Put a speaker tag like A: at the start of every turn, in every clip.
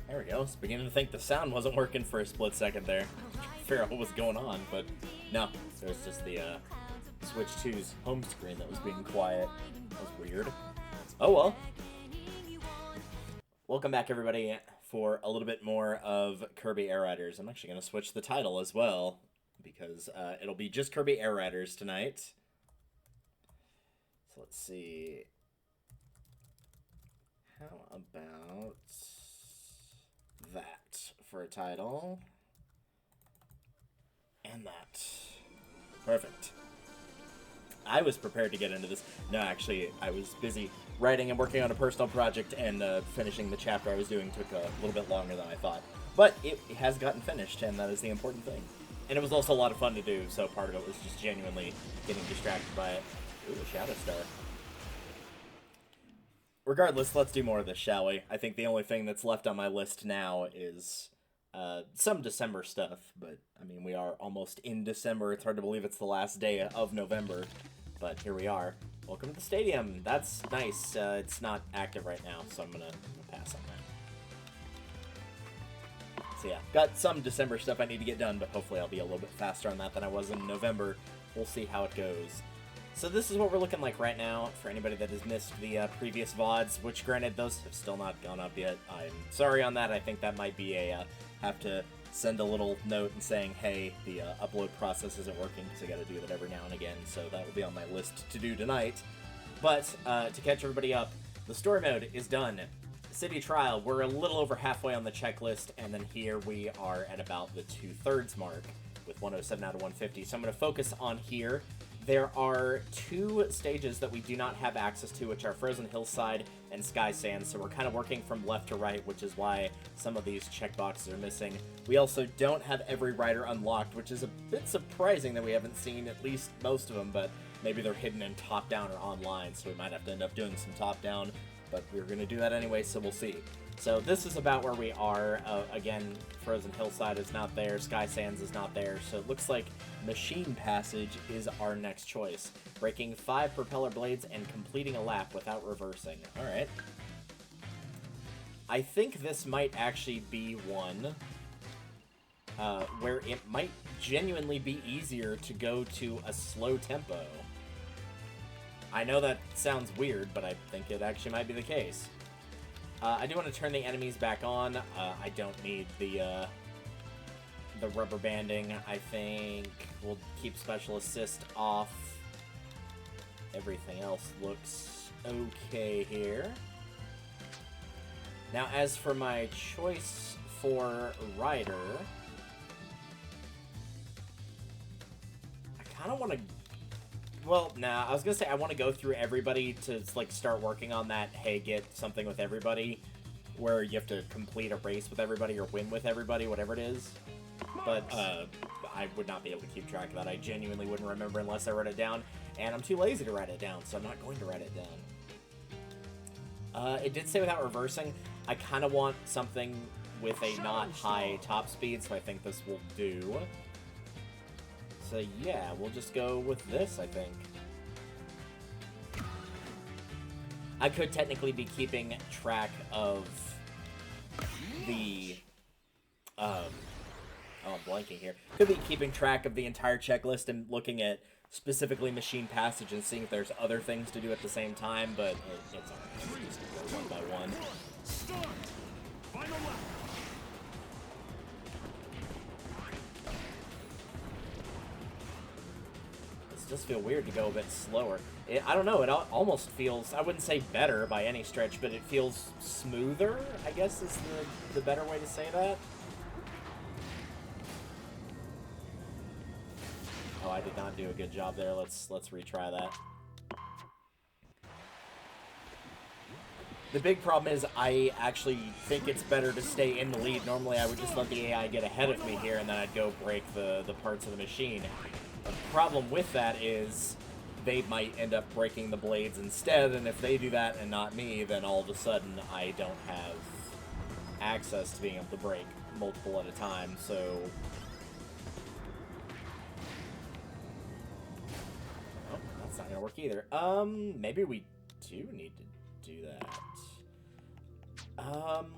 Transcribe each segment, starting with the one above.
A: There we go. I was beginning to think the sound wasn't working for a split second there. Figure out what was going on, but no. It was just the Switch 2's home screen that was being quiet. That was weird. Oh well. Welcome back, everybody, for a little bit more of Kirby Air Riders. I'm actually going to switch the title as well, because it'll be just Kirby Air Riders tonight. So let's see. How about that for a title? And that. Perfect. I was prepared to get into this. No, actually, I was busy writing and working on a personal project, and finishing the chapter I was doing took a little bit longer than I thought. But it has gotten finished, and that is the important thing. And it was also a lot of fun to do, so part of it was just genuinely getting distracted by it. Ooh, a Shadow Star. Regardless, let's do more of this, shall we? I think the only thing that's left on my list now is some December stuff, but, I mean, we are almost in December. It's hard to believe it's the last day of November, but here we are. Welcome to the stadium. That's nice. It's not active right now, so I'm gonna pass on that. So yeah, got some December stuff I need to get done, but hopefully I'll be a little bit faster on that than I was in November. We'll see how it goes. So this is what we're looking like right now, for anybody that has missed the previous VODs, which granted, those have still not gone up yet. I'm sorry on that. I think that might be a, have to send a little note and saying, hey, the upload process isn't working, because I gotta do that every now and again, so that will be on my list to do tonight. But, to catch everybody up, the story mode is done. City Trial, we're a little over halfway on the checklist, and then here we are at about the 2/3 mark, with 107 out of 150, so I'm gonna focus on here. There are two stages that we do not have access to, which are Frozen Hillside and Sky Sands, so we're kind of working from left to right, which is why some of these checkboxes are missing. We also don't have every rider unlocked, which is a bit surprising that we haven't seen at least most of them, but maybe they're hidden in top-down or online, so we might have to end up doing some top-down, but we're going to do that anyway, so we'll see. So this is about where we are. Again, Frozen Hillside is not there, Sky Sands is not there, so it looks like Machine Passage is our next choice. Breaking 5 propeller blades and completing a lap without reversing. Alright. I think this might actually be one where it might genuinely be easier to go to a slow tempo. I know that sounds weird, but I think it actually might be the case. I do want to turn the enemies back on. I don't need the rubber banding. I think we'll keep special assist off. Everything else looks okay here. Now, as for my choice for rider, I kind of want to... Well, nah, I was going to say I want to go through everybody to, like, start working on that, hey, get something with everybody, where you have to complete a race with everybody or win with everybody, whatever it is. But, I would not be able to keep track of that. I genuinely wouldn't remember unless I wrote it down, and I'm too lazy to write it down, so I'm not going to write it down. It did say without reversing. I kind of want something with a not high top speed, so I think this will do. So yeah, we'll just go with this, I think. I could technically be keeping track of the... oh, I'm blanking here. Could be keeping track of the entire checklist and looking at specifically Machine Passage and seeing if there's other things to do at the same time, but it's alright. We'll just go one by one. does feel weird to go a bit slower. I don't know, it almost feels, I wouldn't say better by any stretch, but it feels smoother, I guess is the better way to say that. Oh, I did not do a good job there. Let's retry that. The big problem is I actually think it's better to stay in the lead. Normally I would just let the AI get ahead of me here and then I'd go break the parts of the machine. The problem with that is they might end up breaking the blades instead, and if they do that and not me, then all of a sudden I don't have access to being able to break multiple at a time, so... Oh, that's not gonna work either. Maybe we do need to do that.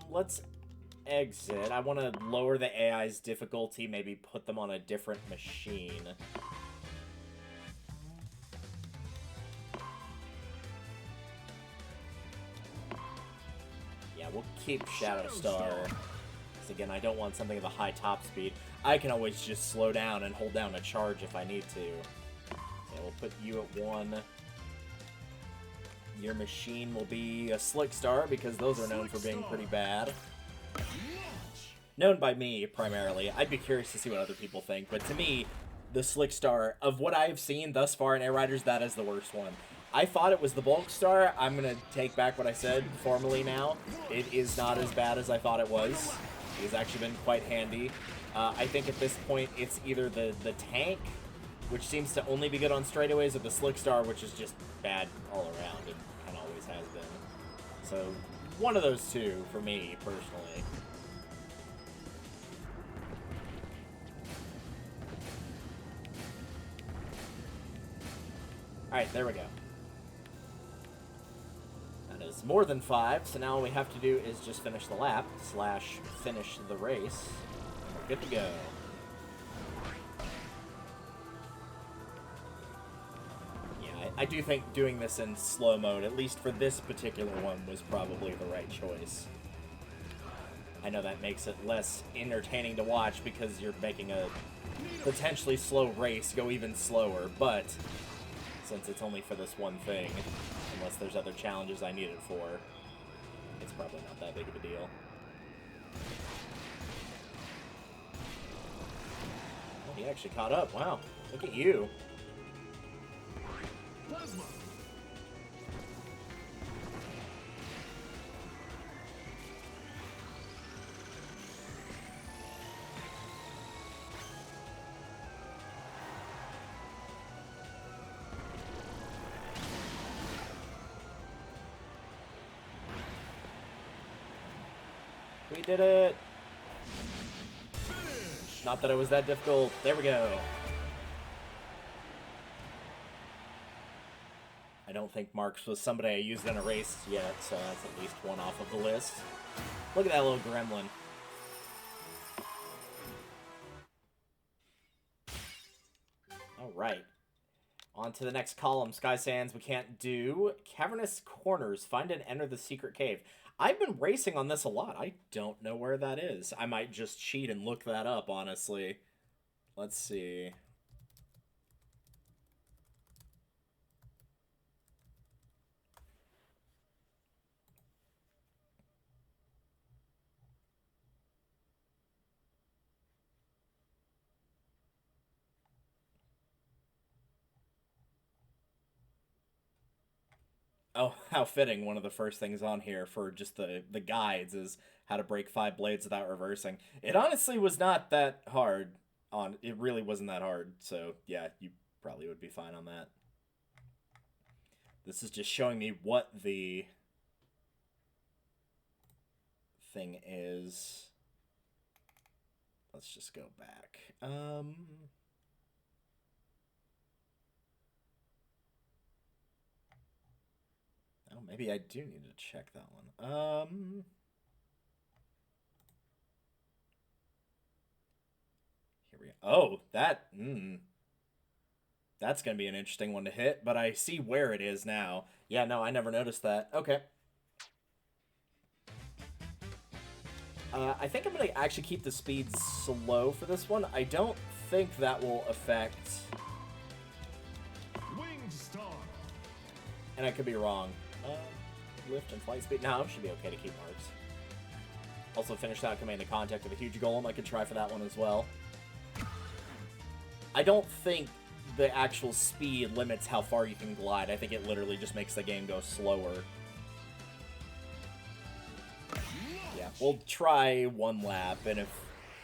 A: Let's exit. I want to lower the AI's difficulty, maybe put them on a different machine. Yeah, we'll keep Shadow Star. Because again, I don't want something of a high top speed. I can always just slow down and hold down a charge if I need to. So we'll put you at 1. Your machine will be a Slick Star, because those are known for being pretty bad. Known by me, primarily. I'd be curious to see what other people think, but to me, the Slick Star, of what I've seen thus far in Air Riders, that is the worst one. I thought it was the Bulk Star. I'm going to take back what I said formally now. It is not as bad as I thought it was. It has actually been quite handy. I think at this point, it's either the tank, which seems to only be good on straightaways, or the Slick Star, which is just bad all around and kind of always has been. So, one of those two for me, personally. Alright, there we go. That is more than 5, so now all we have to do is just finish the lap, / finish the race, and we're good to go. I do think doing this in slow mode, at least for this particular one, was probably the right choice. I know that makes it less entertaining to watch because you're making a potentially slow race go even slower, but since it's only for this one thing, unless there's other challenges I need it for, it's probably not that big of a deal. Oh, he actually caught up. Wow, look at you. Plasma. We did it! Not that it was that difficult. There we go. I don't think Marks was somebody I used in a race yet, so that's at least one off of the list. Look at that little gremlin. Alright. On to the next column. Sky Sands we can't do. Cavernous Corners. Find and enter the secret cave. I've been racing on this a lot. I don't know where that is. I might just cheat and look that up, honestly. Let's see. Oh, how fitting. One of the first things on here for just the guides is how to break 5 blades without reversing. It honestly was not that hard. It really wasn't that hard. So, yeah, you probably would be fine on that. This is just showing me what the thing is. Let's just go back. Oh, maybe I do need to check that one. Here we go. Oh, that's going to be an interesting one to hit, but I see where it is now. Yeah, no, I never noticed that. Okay. I think I'm going to actually keep the speed slow for this one. I don't think that will affect and I could be wrong. Lift and flight speed? No, it should be okay to keep marks. Also finished out command and contact with a huge golem. I could try for that one as well. I don't think the actual speed limits how far you can glide. I think it literally just makes the game go slower. Yeah, we'll try one lap, and if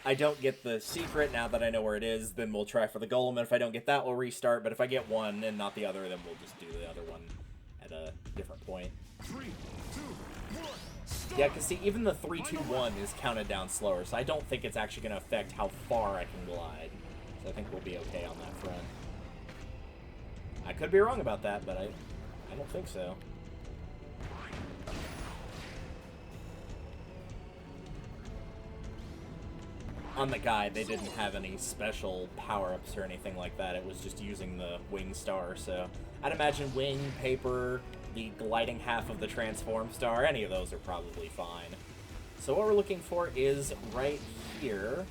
A: I don't get the secret now that I know where it is, then we'll try for the golem, and if I don't get that, we'll restart, but if I get one and not the other, then we'll just do the other one at a different point.
B: 3, 2, 1, stop.
A: Yeah, because see, even the 3, 2, 1 is counted down slower, so I don't think it's actually going to affect how far I can glide. So I think we'll be okay on that front. I could be wrong about that, but I don't think so. On the guide, they didn't have any special power-ups or anything like that. It was just using the wing star, so I'd imagine wing, paper, the gliding half of the transform star, any of those are probably fine. So what we're looking for is right here.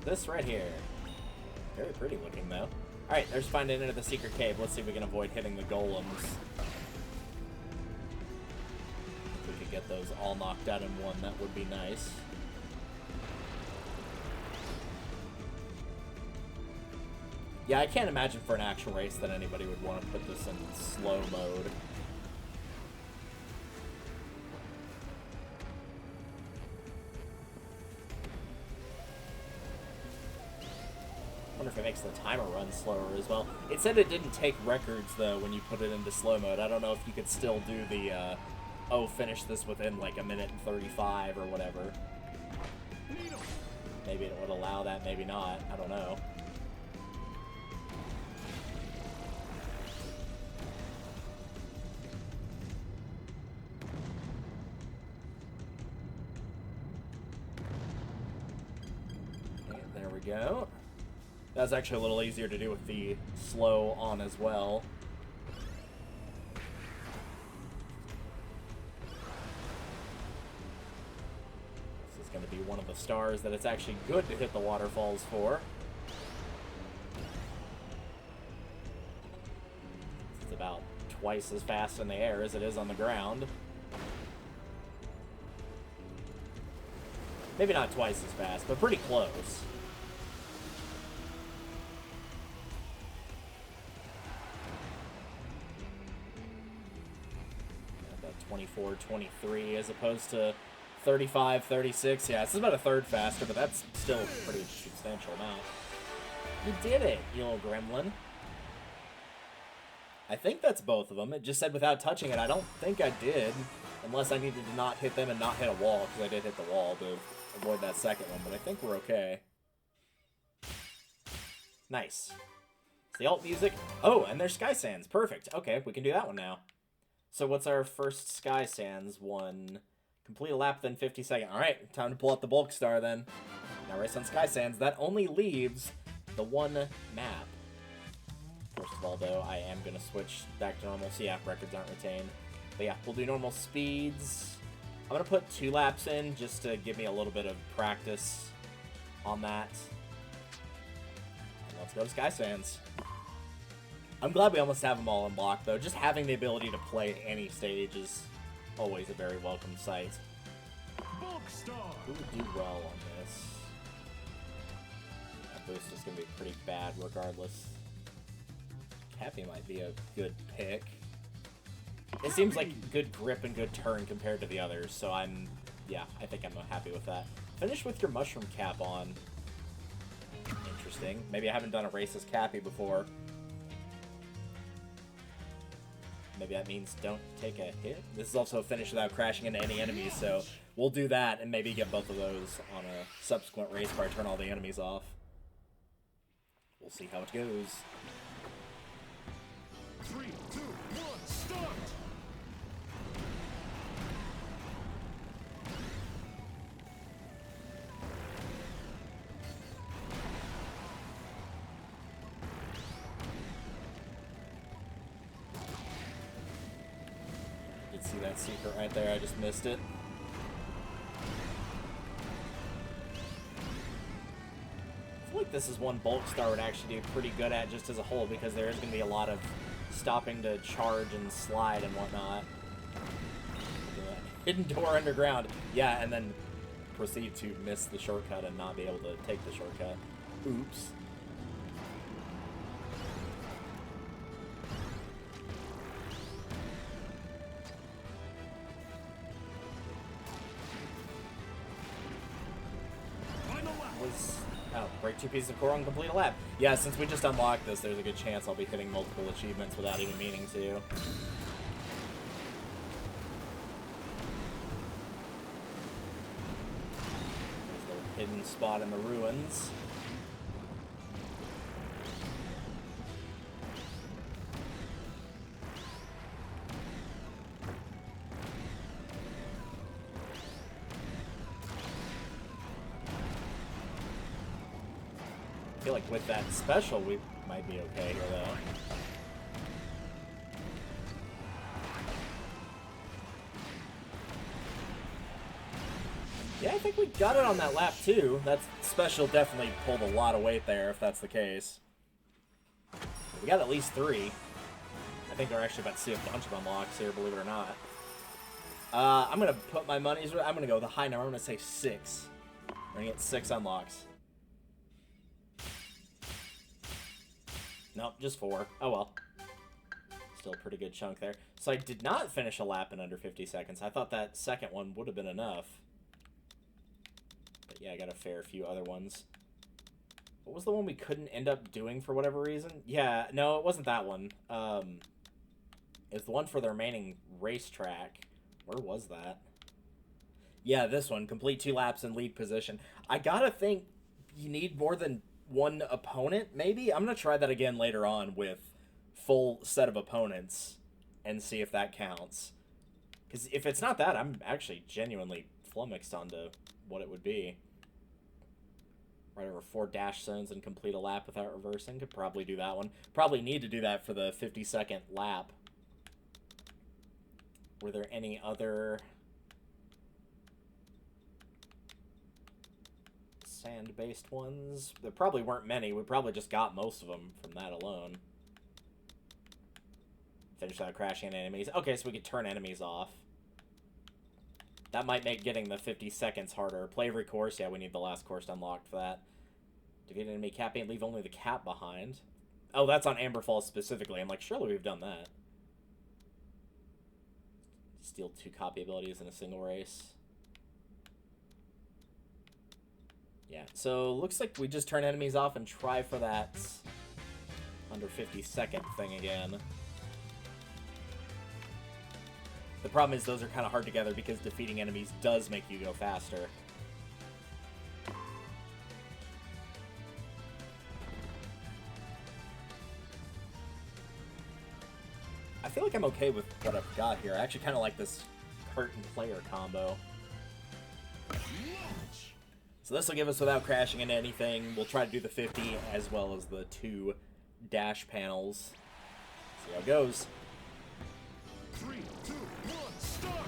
A: This right here. Very pretty looking, though. Alright, there's finding into the secret cave. Let's see if we can avoid hitting the golems. If we could get those all knocked out in one, that would be nice. Yeah, I can't imagine for an actual race that anybody would want to put this in slow mode. I wonder if it makes the timer run slower as well. It said it didn't take records, though, when you put it into slow mode. I don't know if you could still do the, oh, finish this within, like, 1:35 or whatever. Maybe it would allow that, maybe not. I don't know. Okay, there we go. That's actually a little easier to do with the slow on as well. This is going to be one of the stars that it's actually good to hit the waterfalls for. It's about twice as fast in the air as it is on the ground. Maybe not twice as fast, but pretty close. About 24, 23 as opposed to 35, 36. Yeah, this is about a third faster, but that's still a pretty substantial amount. You did it, you little gremlin. I think that's both of them. It just said without touching it. I don't think I did, unless I needed to not hit them and not hit a wall, because I did hit the wall to avoid that second one, but I think we're okay. Nice. It's the alt music. Oh, and there's Sky Sands. Perfect. Okay, we can do that one now. So what's our first Sky Sands one? Complete a lap within 50 seconds. Alright, time to pull out the bulk star then. Now race on Sky Sands. That only leaves the one map. First of all, though, I am going to switch back to normal. So yeah, records aren't retained. But yeah, we'll do normal speeds. I'm going to put 2 laps in just to give me a little bit of practice on that. And let's go to Sky Sands. I'm glad we almost have them all unlocked, though. Just having the ability to play any stage is always a very welcome sight. Who would do well on this? That boost is going to be pretty bad regardless. Cappy might be a good pick. It seems like good grip and good turn compared to the others, so yeah, I think I'm happy with that. Finish with your mushroom cap on. Interesting. Maybe I haven't done a race as Cappy before. Maybe that means don't take a hit. This is also a finish without crashing into any enemies, so we'll do that and maybe get both of those on a subsequent race where I turn all the enemies off. We'll see how it goes.
B: 3, 2, 1, start!
A: You can see that secret right there, I just missed it. I feel like this is one Bulk Star would actually do pretty good at just as a whole, because there is going to be a lot of stopping to charge and slide and whatnot. Hidden door underground. Yeah, and then proceed to miss the shortcut and not be able to take the shortcut. Oops. Oh, break 2 pieces of coral and complete a lap. Yeah, since we just unlocked this, there's a good chance I'll be hitting multiple achievements without even meaning to. There's a little hidden spot in the ruins. I feel like with that special, we might be okay here, though. Yeah, I think we got it on that lap, too. That special definitely pulled a lot of weight there, if that's the case. We got at least 3. I think we're actually about to see a bunch of unlocks here, believe it or not. I'm going to put my money's... I'm going to go with a high number. I'm going to say 6. We're going to get 6 unlocks. Nope, just 4. Oh well. Still a pretty good chunk there. So I did not finish a lap in under 50 seconds. I thought that second one would have been enough. But yeah, I got a fair few other ones. What was the one we couldn't end up doing for whatever reason? Yeah, no, it wasn't that one. It was the one for the remaining racetrack. Where was that? Yeah, this one. Complete 2 laps in lead position. I gotta think you need more than 1 opponent, maybe? I'm going to try that again later on with full set of opponents and see if that counts. Because if it's not that, I'm actually genuinely flummoxed onto what it would be. Right over 4 dash zones and complete a lap without reversing. Could probably do that one. Probably need to do that for the 50-second lap. Were there any other... sand-based ones? There probably weren't many. We probably just got most of them from that alone. Finish without crashing into enemies. Okay, so we could turn enemies off. That might make getting the 50 seconds harder. Play every course. Yeah, we need the last course unlocked for that. Defeat an enemy capping and leave only the cap behind. Oh, that's on Amber Falls specifically. I'm like, surely we've done that. Steal 2 copy abilities in a single race. Yeah, so looks like we just turn enemies off and try for that under 50-second thing again. The problem is those are kind of hard together because defeating enemies does make you go faster. I feel like I'm okay with what I've got here. I actually kind of like this curtain player combo. So this will give us without crashing into anything. We'll try to do the 50 as well as the 2 dash panels. See how it goes.
B: 3, 2, 1, start!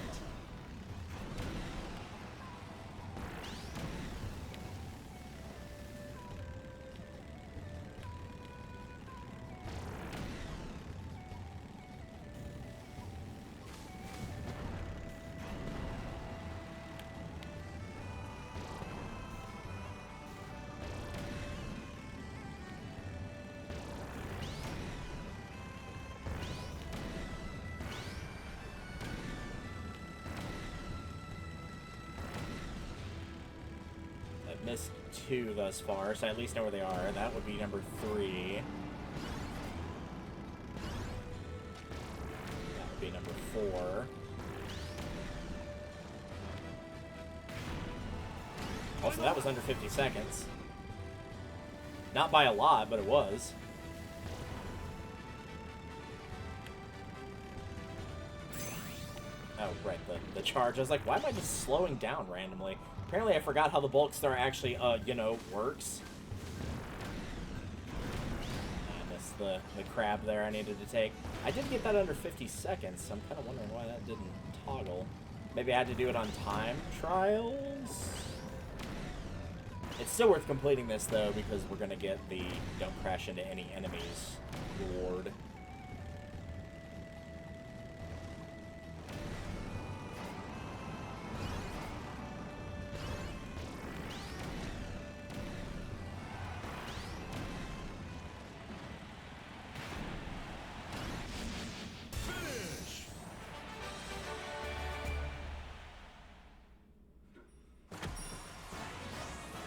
A: Missed 2 thus far, so I at least know where they are. That would be number 3. That would be number 4. Also, that was under 50 seconds. Not by a lot, but it was. Oh, right, the charge. I was like, why am I just slowing down randomly? Apparently I forgot how the Bulk Star actually, you know, works. I missed the crab there I needed to take. I did get that under 50 seconds, so I'm kind of wondering why that didn't toggle. Maybe I had to do it on time trials? It's still worth completing this, though, because we're going to get the don't crash into any enemies reward.
B: Finish.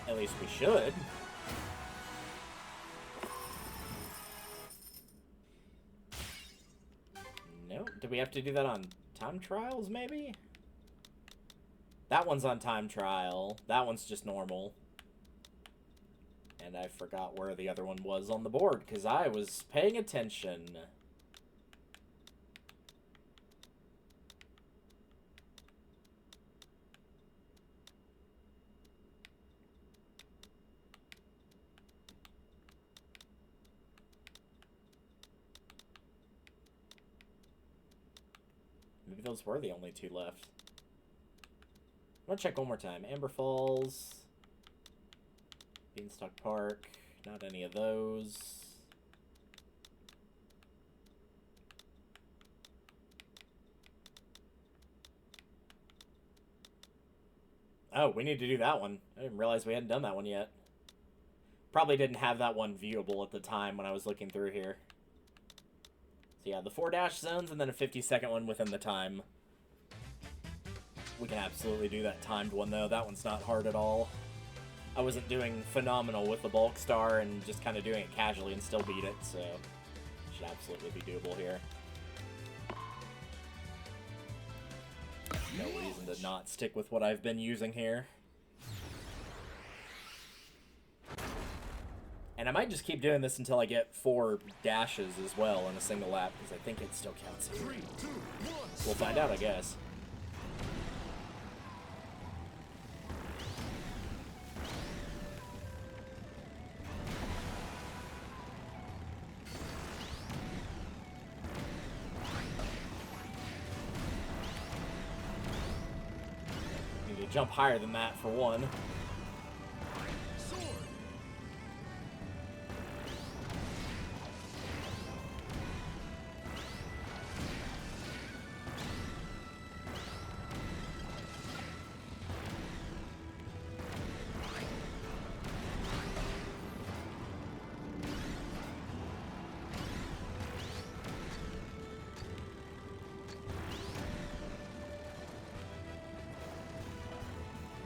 A: At least we should. Nope. Do we have to do that on time trials, maybe? That one's on time trial. That one's just normal. And I forgot where the other one was on the board, because I was paying attention. Maybe those were the only two left. I'm gonna check one more time. Amber Falls, Beanstalk Park, not any of those. Oh, we need to do that one. I didn't realize we hadn't done that one yet. Probably didn't have that one viewable at the time when I was looking through here. So yeah, the 4 dash zones and then a 50-second one within the time. We can absolutely do that timed one, though. That one's not hard at all. I wasn't doing phenomenal with the bulk star and just kind of doing it casually and still beat it, so it should absolutely be doable here. No reason to not stick with what I've been using here. And I might just keep doing this until I get 4 dashes as well in a single lap, because I think it still counts here.
B: 3, 2, 1.
A: We'll find out, I guess. Need to jump higher than that for one.
B: Sword.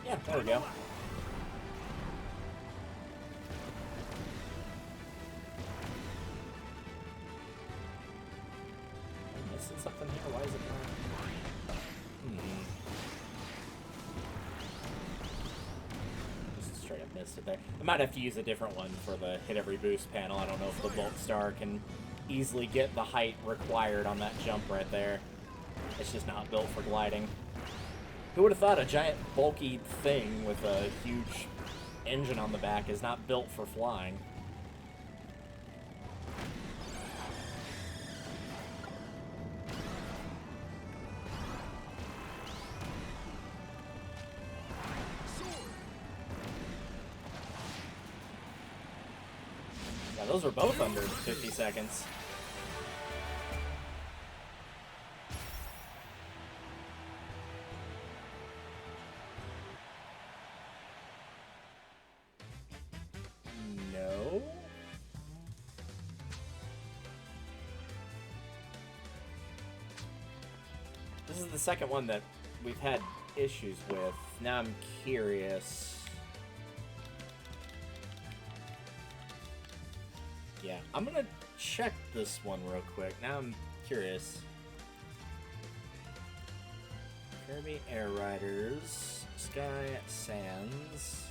A: Yeah, there we go. I'm missing something here. Why is it not? Just straight up missed it there. I might have to use a different one for the hit every boost panel. I don't know if the bulk star can easily get the height required on that jump right there. It's just not built for gliding. Who would have thought a giant bulky thing with a huge engine on the back is not built for flying? Yeah, those were both under 50 seconds. No. This is the second one that we've had issues with. Now I'm curious. Yeah, I'm gonna check this one real quick. Now I'm curious. Kirby Air Riders, Sky Sands.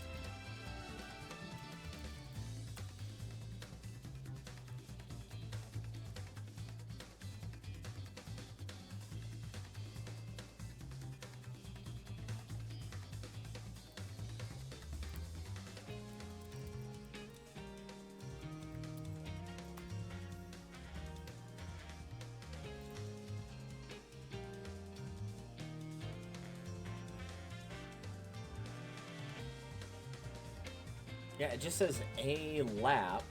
A: Yeah, it just says a lap.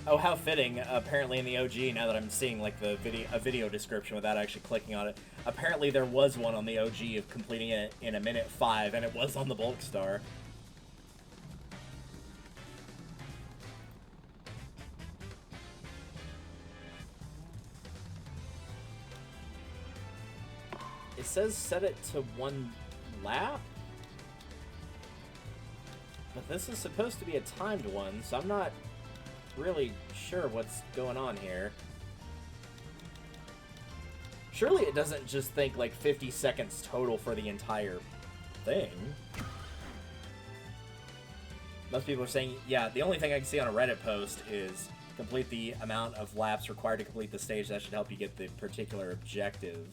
A: Oh, how fitting, apparently in the OG, now that I'm seeing like the video description without actually clicking on it. Apparently there was one on the OG of completing it in 1:05, and it was on the Bulk Star. It says set it to 1 lap? But this is supposed to be a timed one, so I'm not really sure what's going on here. Surely it doesn't just think like 50 seconds total for the entire thing. Most people are saying, yeah, the only thing I can see on a Reddit post is complete the amount of laps required to complete the stage. That should help you get the particular objective.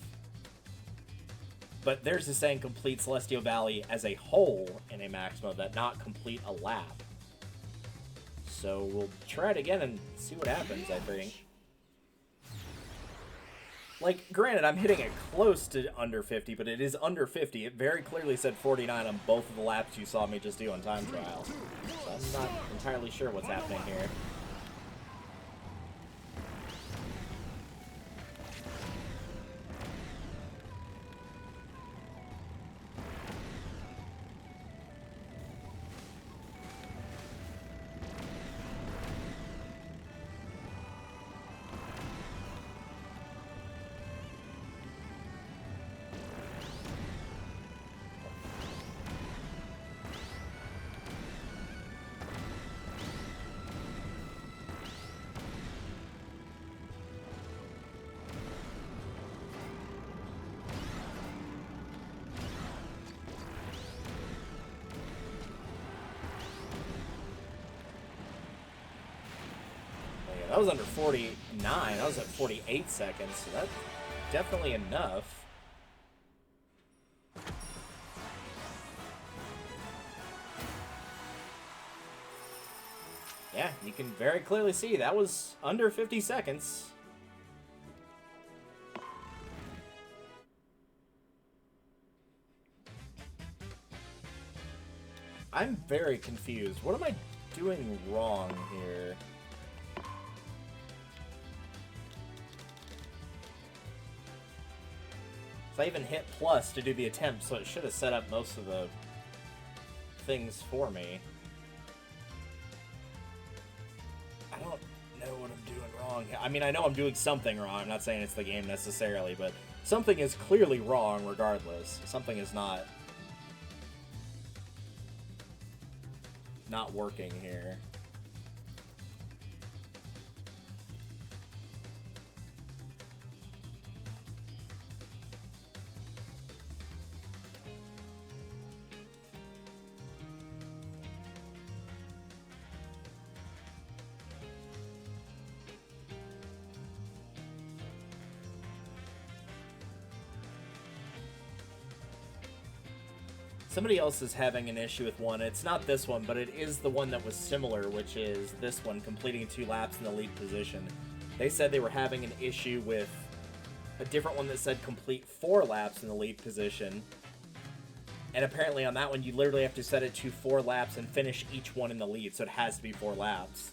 A: But theirs is saying complete Celestial Valley as a whole in a max mode, that not complete a lap. So we'll try it again and see what happens, I think. Like, granted, I'm hitting it close to under 50, but it is under 50. It very clearly said 49 on both of the laps you saw me just do on time trial. So I'm not entirely sure what's happening here. That was under 49. I was at 48 seconds, so that's definitely enough. Yeah, you can very clearly see that was under 50 seconds. I'm very confused. What am I doing wrong here? I even hit plus to do the attempt, so it should have set up most of the things for me. I don't know what I'm doing wrong. I mean, I know I'm doing something wrong. I'm not saying it's the game necessarily, but something is clearly wrong regardless. Something is not working here. Somebody else is having an issue with one. It's not this one, but it is the one that was similar, which is this one, completing 2 laps in the lead position. They said they were having an issue with a different one that said complete 4 laps in the lead position. And apparently on that one, you literally have to set it to 4 laps and finish each one in the lead, so it has to be 4 laps.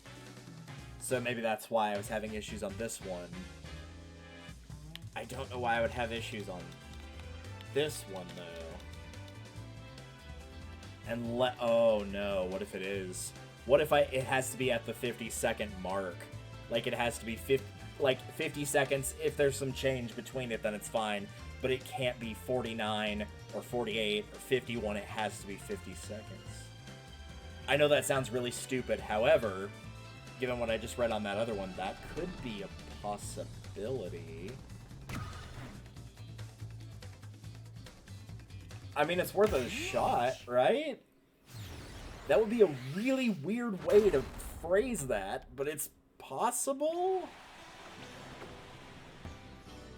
A: So maybe that's why I was having issues on this one. I don't know why I would have issues on this one, though. And oh no, what if it is? What if it has to be at the 50-second mark? Like, it has to be 50 seconds. If there's some change between it, then it's fine. But it can't be 49 or 48 or 51. It has to be 50 seconds. I know that sounds really stupid. However, given what I just read on that other one, that could be a possibility. I mean, it's worth a shot, right? That would be a really weird way to phrase that, but it's possible?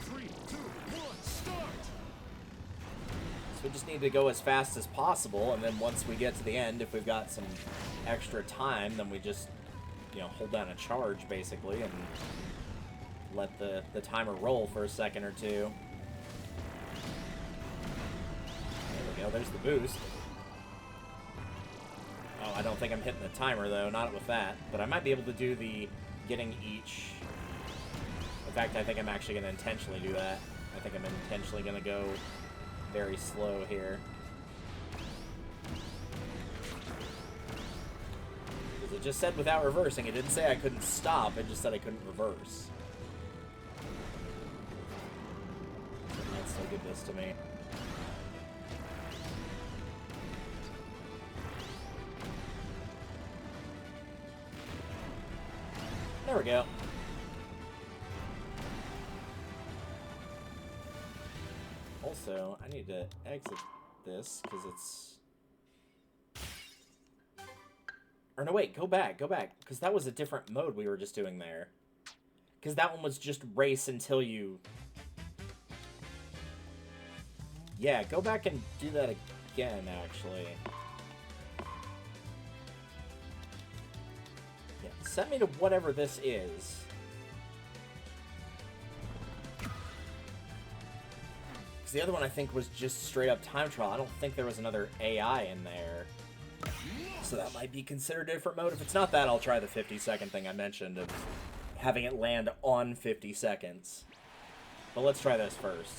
B: 3, 2, 1, start!
A: So we just need to go as fast as possible, and then once we get to the end, if we've got some extra time, then we just, you know, hold down a charge, basically, and let the timer roll for a second or two. we go. There's the boost. Oh, I don't think I'm hitting the timer, though. Not with that. But I might be able to do the getting each... In fact, I think I'm actually going to intentionally do that. I think I'm intentionally going to go very slow here. Because it just said without reversing. It didn't say I couldn't stop. It just said I couldn't reverse. That still give this to me. There we go. Also, I need to exit this, because it's... Or no, wait, go back, because that was a different mode we were just doing there. Because that one was just race until you... Yeah, go back and do that again, actually. Yeah, set me to whatever this is. Because the other one, I think, was just straight up time trial. I don't think there was another AI in there. So that might be considered a different mode. If it's not that, I'll try the 50-second thing I mentioned of having it land on 50 seconds. But let's try this first.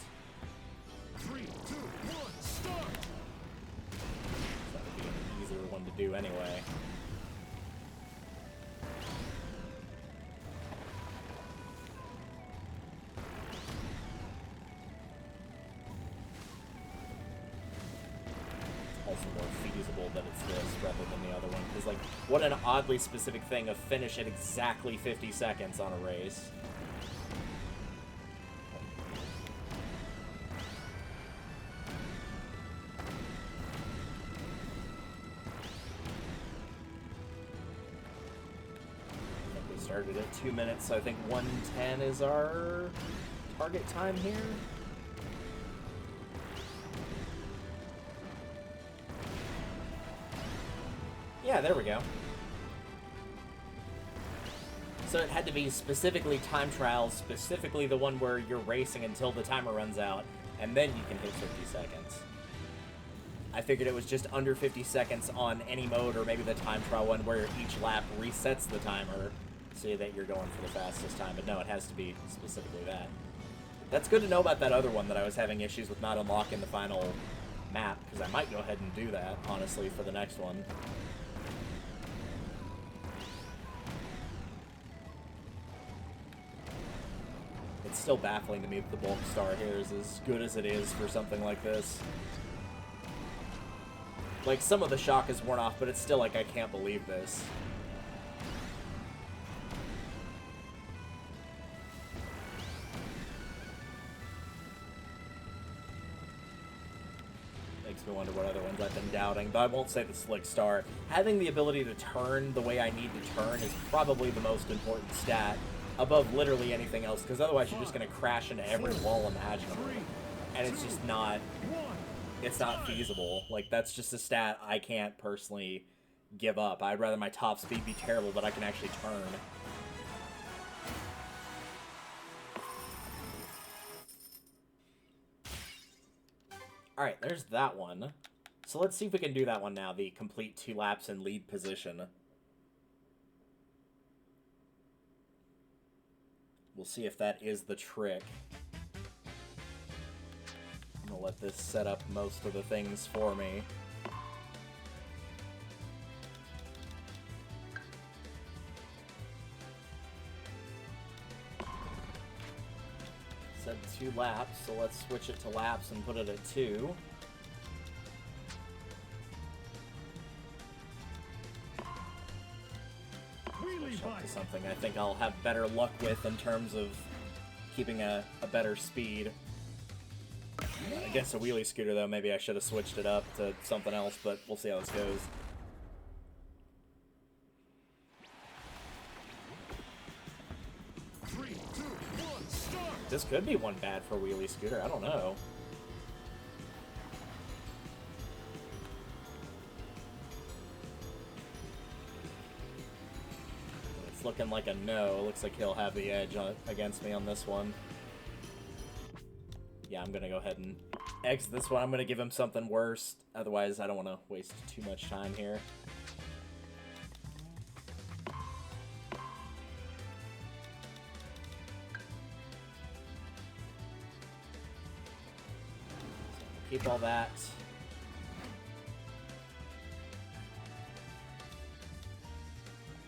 B: 3, 2, 1, start!
A: So that would be an easier one to do anyway. Also more feasible that it's this rather than the other one. Because, like, what an oddly specific thing of finish at exactly 50 seconds on a race. I think we started at 2 minutes, so I think 1:10 is our target time here. Yeah, there we go. So it had to be specifically time trials, specifically the one where you're racing until the timer runs out, and then you can hit 50 seconds. I figured it was just under 50 seconds on any mode, or maybe the time trial one where each lap resets the timer so that you're going for the fastest time. But no, it has to be specifically that. That's good to know about that other one that I was having issues with not unlocking the final map, because I might go ahead and do that, honestly, for the next one. It's still baffling to me that the bulk star here is as good as it is for something like this. Like, some of the shock is worn off, but it's still like, I can't believe this. Makes me wonder what other ones I've been doubting, but I won't say the Slick Star. Having the ability to turn the way I need to turn is probably the most important stat above literally anything else, because otherwise you're just going to crash into every wall imaginable, and it's just not, it's not feasible. Like, that's just a stat I can't personally give up. I'd rather my top speed be terrible, but I can actually turn. Alright, there's that one. So let's see if we can do that one now, the complete 2 laps in lead position. We'll see if that is the trick. I'm gonna let this set up most of the things for me. Said 2 laps, so let's switch it to laps and put it at 2. To something I think I'll have better luck with in terms of keeping a better speed. Against a wheelie scooter, though, maybe I should have switched it up to something else, but we'll see how this goes.
B: Three, two, one, start!
A: This could be one bad for a wheelie scooter, I don't know. It's looking like a no. It looks like he'll have the edge against me on this one. Yeah, I'm gonna go ahead and Exit this one. I'm going to give him something worse. Otherwise, I don't want to waste too much time here. Keep all that.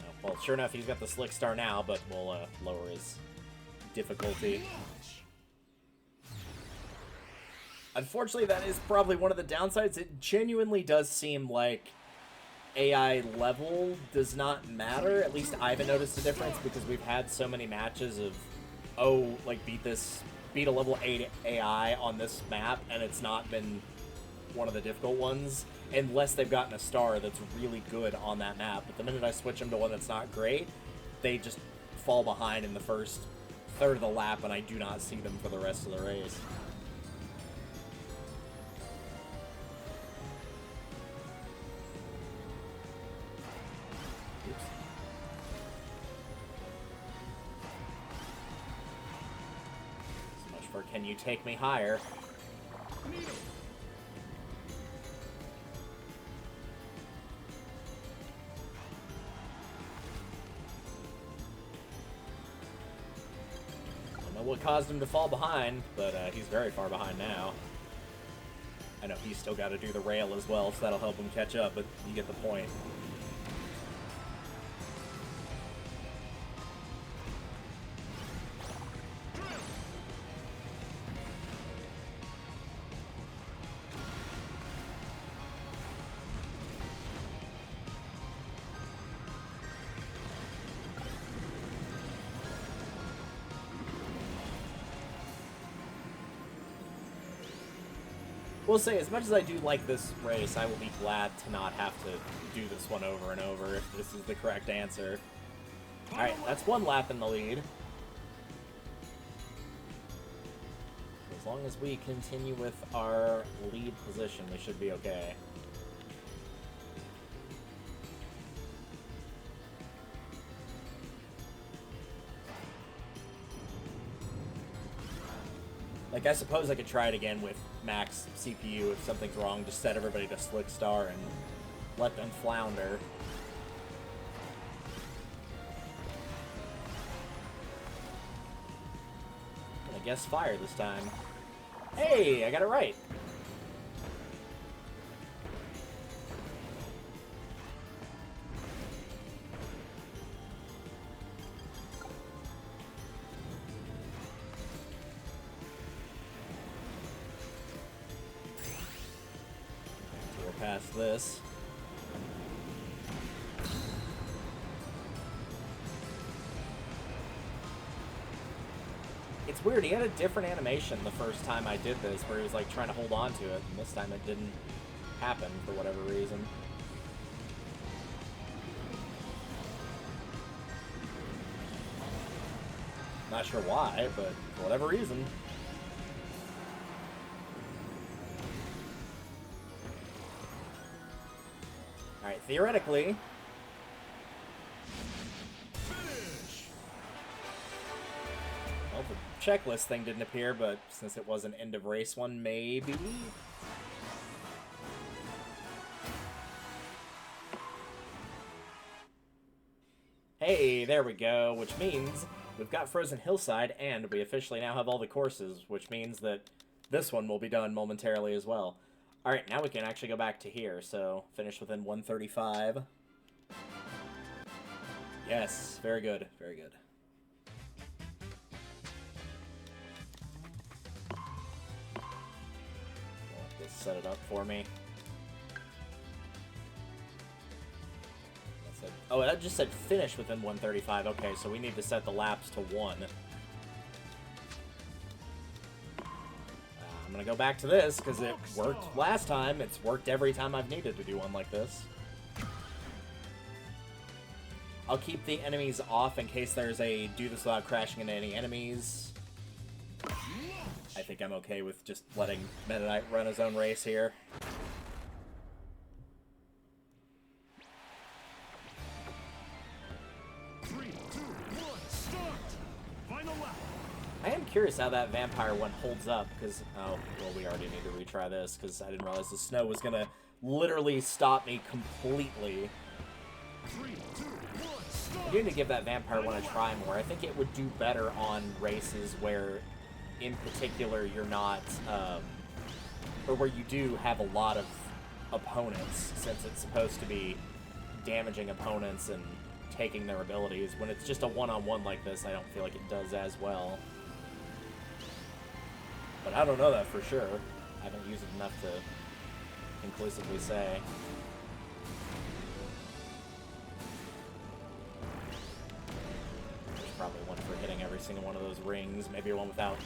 A: Oh, well, sure enough, he's got the Slick Star now, but we'll lower his difficulty. Unfortunately, that is probably one of the downsides. It genuinely does seem like AI level does not matter. At least I haven't noticed a difference because we've had so many matches of, oh, like beat a level 8 AI on this map, and it's not been one of the difficult ones, unless they've gotten a star that's really good on that map. But the minute I switch them to one that's not great, they just fall behind in the first third of the lap, and I do not see them for the rest of the race. Oops. So much for can you take me higher? What caused him to fall behind, but he's very far behind now. I know he's still got to do the rail as well, so that'll help him catch up, but you get the point. We'll say, as much as I do like this race, I will be glad to not have to do this one over and over if this is the correct answer. Alright, that's one lap in the lead. As long as we continue with our lead position, we should be okay. Like, I suppose I could try it again with max CPU if something's wrong. Just set everybody to Slick Star and let them flounder. I guess fire this time. Hey, I got it right. Past this. It's weird, he had a different animation the first time I did this, where he was like trying to hold on to it, and this time it didn't happen for whatever reason. Not sure why, but for whatever reason. Alright, theoretically... Well, the checklist thing didn't appear, but since it was an end of race one, maybe? Hey, there we go, which means we've got Frozen Hillside, and we officially now have all the courses, which means that this one will be done momentarily as well. Alright, now we can actually go back to here, so finish within 135. Yes, very good, very good. Just set it up for me. Oh, that just said finish within 135. Okay, so we need to set the laps to 1. I'm gonna go back to this, because it worked last time. It's worked every time I've needed to do one like this. I'll keep the enemies off in case there's a do this without crashing into any enemies. I think I'm okay with just letting Meta Knight run his own race here. I am curious how that vampire one holds up, because, oh, well, we already need to retry this, because I didn't realize the snow was going to literally stop me completely.
B: 3, 2, 1, start.
A: I do need to give that vampire one a try more. I think it would do better on races where, in particular, you're not, or where you do have a lot of opponents, since it's supposed to be damaging opponents and taking their abilities. When it's just a one-on-one like this, I don't feel like it does as well. But I don't know that for sure. I haven't used it enough to conclusively say. There's probably one for hitting every single one of those rings. Maybe one without...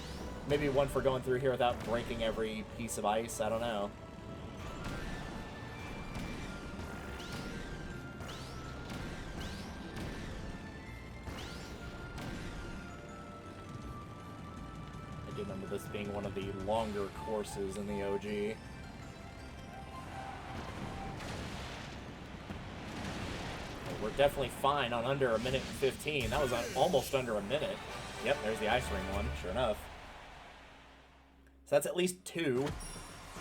A: Maybe one for going through here without breaking every piece of ice. I don't know. I do remember this being one of the longer courses in the OG. We're definitely fine on under a minute and 15. That was almost under a minute. Yep, there's the ice ring one, sure enough. So that's at least 2,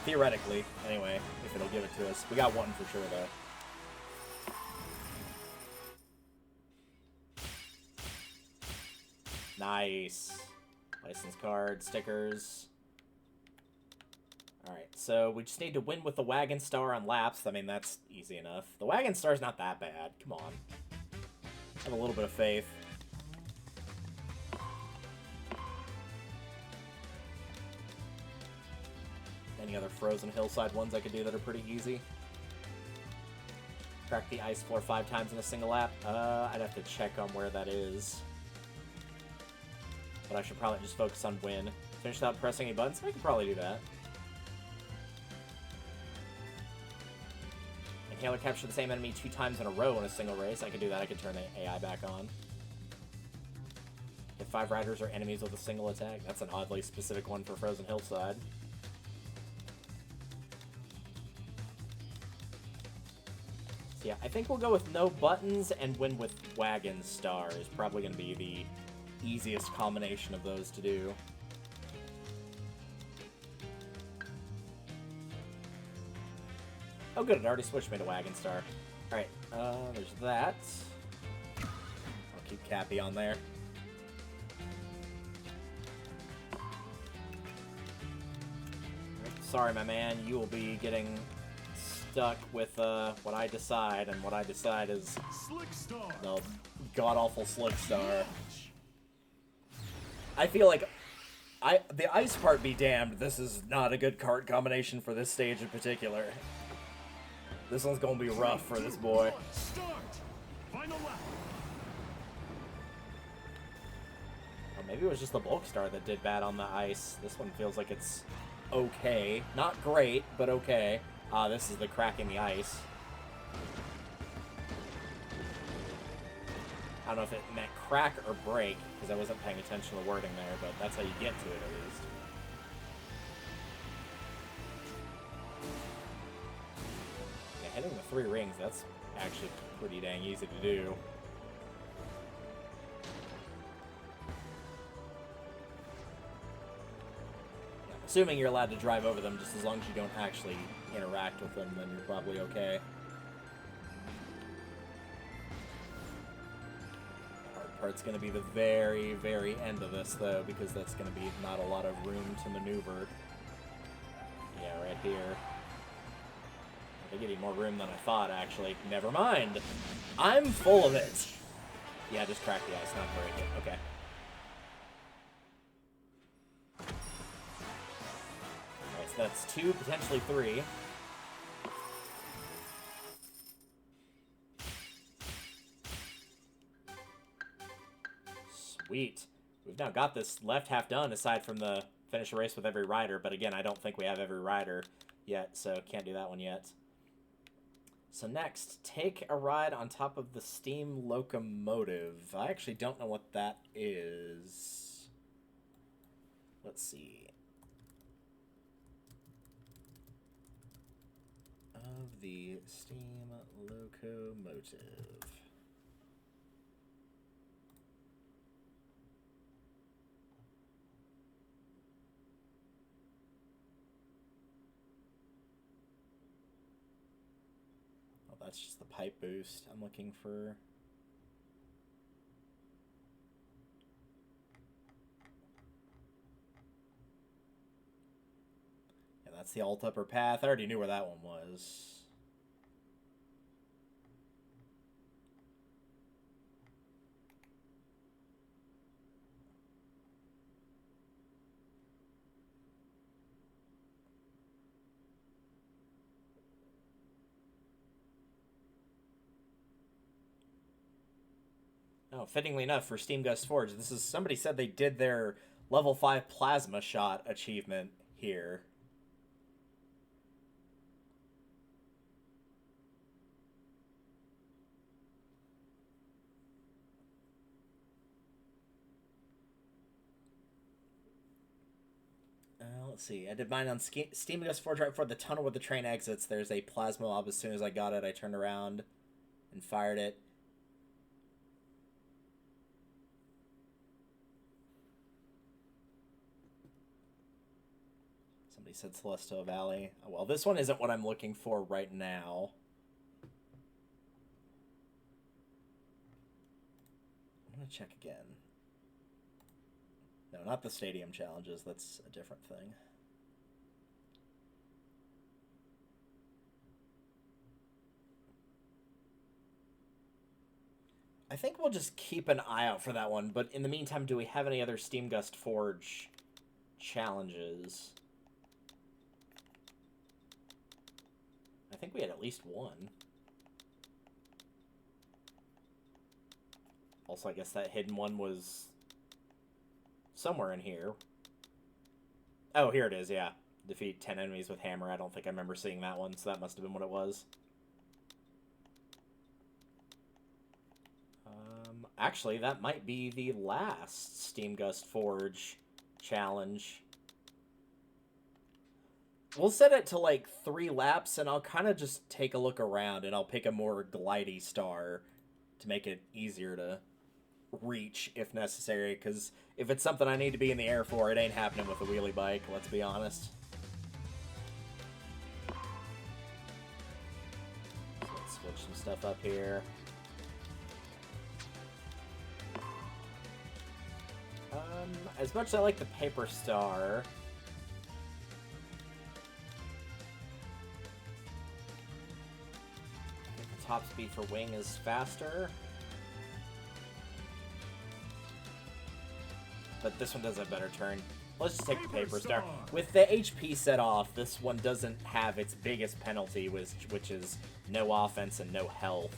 A: theoretically, anyway, if it'll give it to us. We got 1 for sure, though. Nice. License card, stickers. Alright, so we just need to win with the Wagon Star on laps. I mean, that's easy enough. The Wagon Star's not that bad. Come on. Have a little bit of faith. Any other frozen hillside ones I could do that are pretty easy? Crack the ice floor 5 times in a single lap? I'd have to check on where that is. But I should probably just focus on win. Finish without pressing any buttons? I could probably do that. Inhaler capture the same enemy 2 times in a row in a single race. I could do that. I could turn the AI back on. Hit 5 riders or enemies with a single attack. That's an oddly specific one for Frozen Hillside. So yeah, I think we'll go with no buttons and win with Wagon Star is probably going to be the easiest combination of those to do. Oh good, it already switched me to Wagon Star. Alright, there's that. I'll keep Cappy on there. Sorry, my man, you will be getting stuck with what I decide, and what I decide is
B: Slick Star.
A: the god-awful Slick Star. I feel like the ice part be damned, this is not a good card combination for this stage in particular. This one's gonna be rough for this boy.
B: Start. Final lap.
A: Or maybe it was just the Bulk Star that did bad on the ice. This one feels like it's okay. Not great, but okay. Ah, this is the cracking the ice. I don't know if it meant crack or break, because I wasn't paying attention to the wording there, but that's how you get to it at least. Yeah, hitting the 3 rings, that's actually pretty dang easy to do. Yeah, assuming you're allowed to drive over them, just as long as you don't actually interact with them, then you're probably okay. Part's going to be the very, very end of this, though, because that's going to be not a lot of room to maneuver. Yeah, right here. They give you more room than I thought, actually. Never mind. I'm full of it. Yeah, just crack the ice, not break it. Okay. Alright, so that's 2, potentially 3. Sweet. We've now got this left half done, aside from the finish a race with every rider, but again, I don't think we have every rider yet, so can't do that one yet. So next, take a ride on top of the steam locomotive. I actually don't know what that is. Let's see. Of the steam locomotive. that's just the pipe boost. I'm looking for... Yeah, that's the alt upper path. I already knew where that one was. Oh, fittingly enough, for Steam Gust Forge, this is... Somebody said they did their level 5 plasma shot achievement here. Let's see. I did mine on Steam Gust Forge right before the tunnel where the train exits. There's a plasma mob. As soon as I got it, I turned around and fired it. Somebody said Celestial Valley. Oh, well, this one isn't what I'm looking for right now. I'm going to check again. No, not the stadium challenges. That's a different thing. I think we'll just keep an eye out for that one, but in the meantime, do we have any other Steam Gust Forge challenges? I think we had at least one. Also, I guess that hidden one was somewhere in here. Oh, here it is, yeah. Defeat 10 enemies with hammer. I don't think I remember seeing that one, so that must have been what it was. Actually, that might be the last Steam Gust Forge challenge. We'll set it to like 3 laps, and I'll kind of just take a look around, and I'll pick a more glidey star to make it easier to reach if necessary, because if it's something I need to be in the air for, it ain't happening with a wheelie bike, let's be honest. So let's switch some stuff up here. As much as I like the paper star, I think the top speed for wing is faster. But this one does a better turn. Let's just take the paper star. With the HP set off, this one doesn't have its biggest penalty, which is no offense and no health.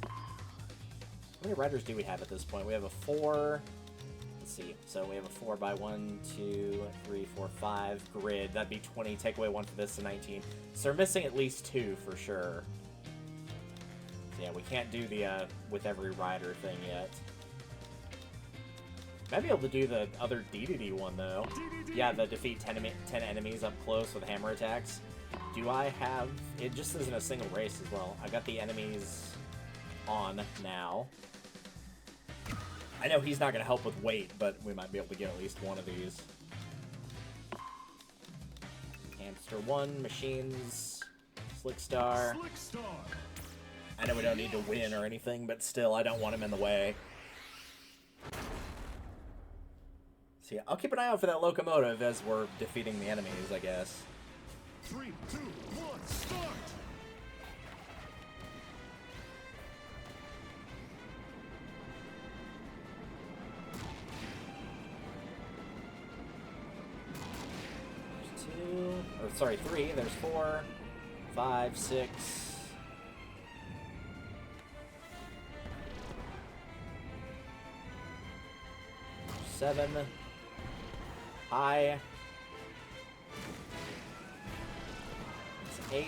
A: How many riders do we have at this point? We have a 4. Let's see. So we have a 4 by 1, 2, 3, 4, 5 grid. That'd be 20. Take away 1 for this, so 19. So we're missing at least 2 for sure. So yeah, we can't do the with every rider thing yet. Might be able to do the other DDD one, though. Yeah, the defeat 10 enemies up close with hammer attacks. Do I have... It just isn't a single race as well. I've got the enemies on now. I know he's not going to help with weight, but we might be able to get at least one of these. Hamster 1, Machines, Slick Star. I know we don't need to win or anything, but still, I don't want him in the way. So yeah, I'll keep an eye out for that locomotive as we're defeating the enemies, I guess.
B: 3, 2, 1, start!
A: There's 2, or sorry, 3. There's 4, 5, 6. 7. High. It's 8.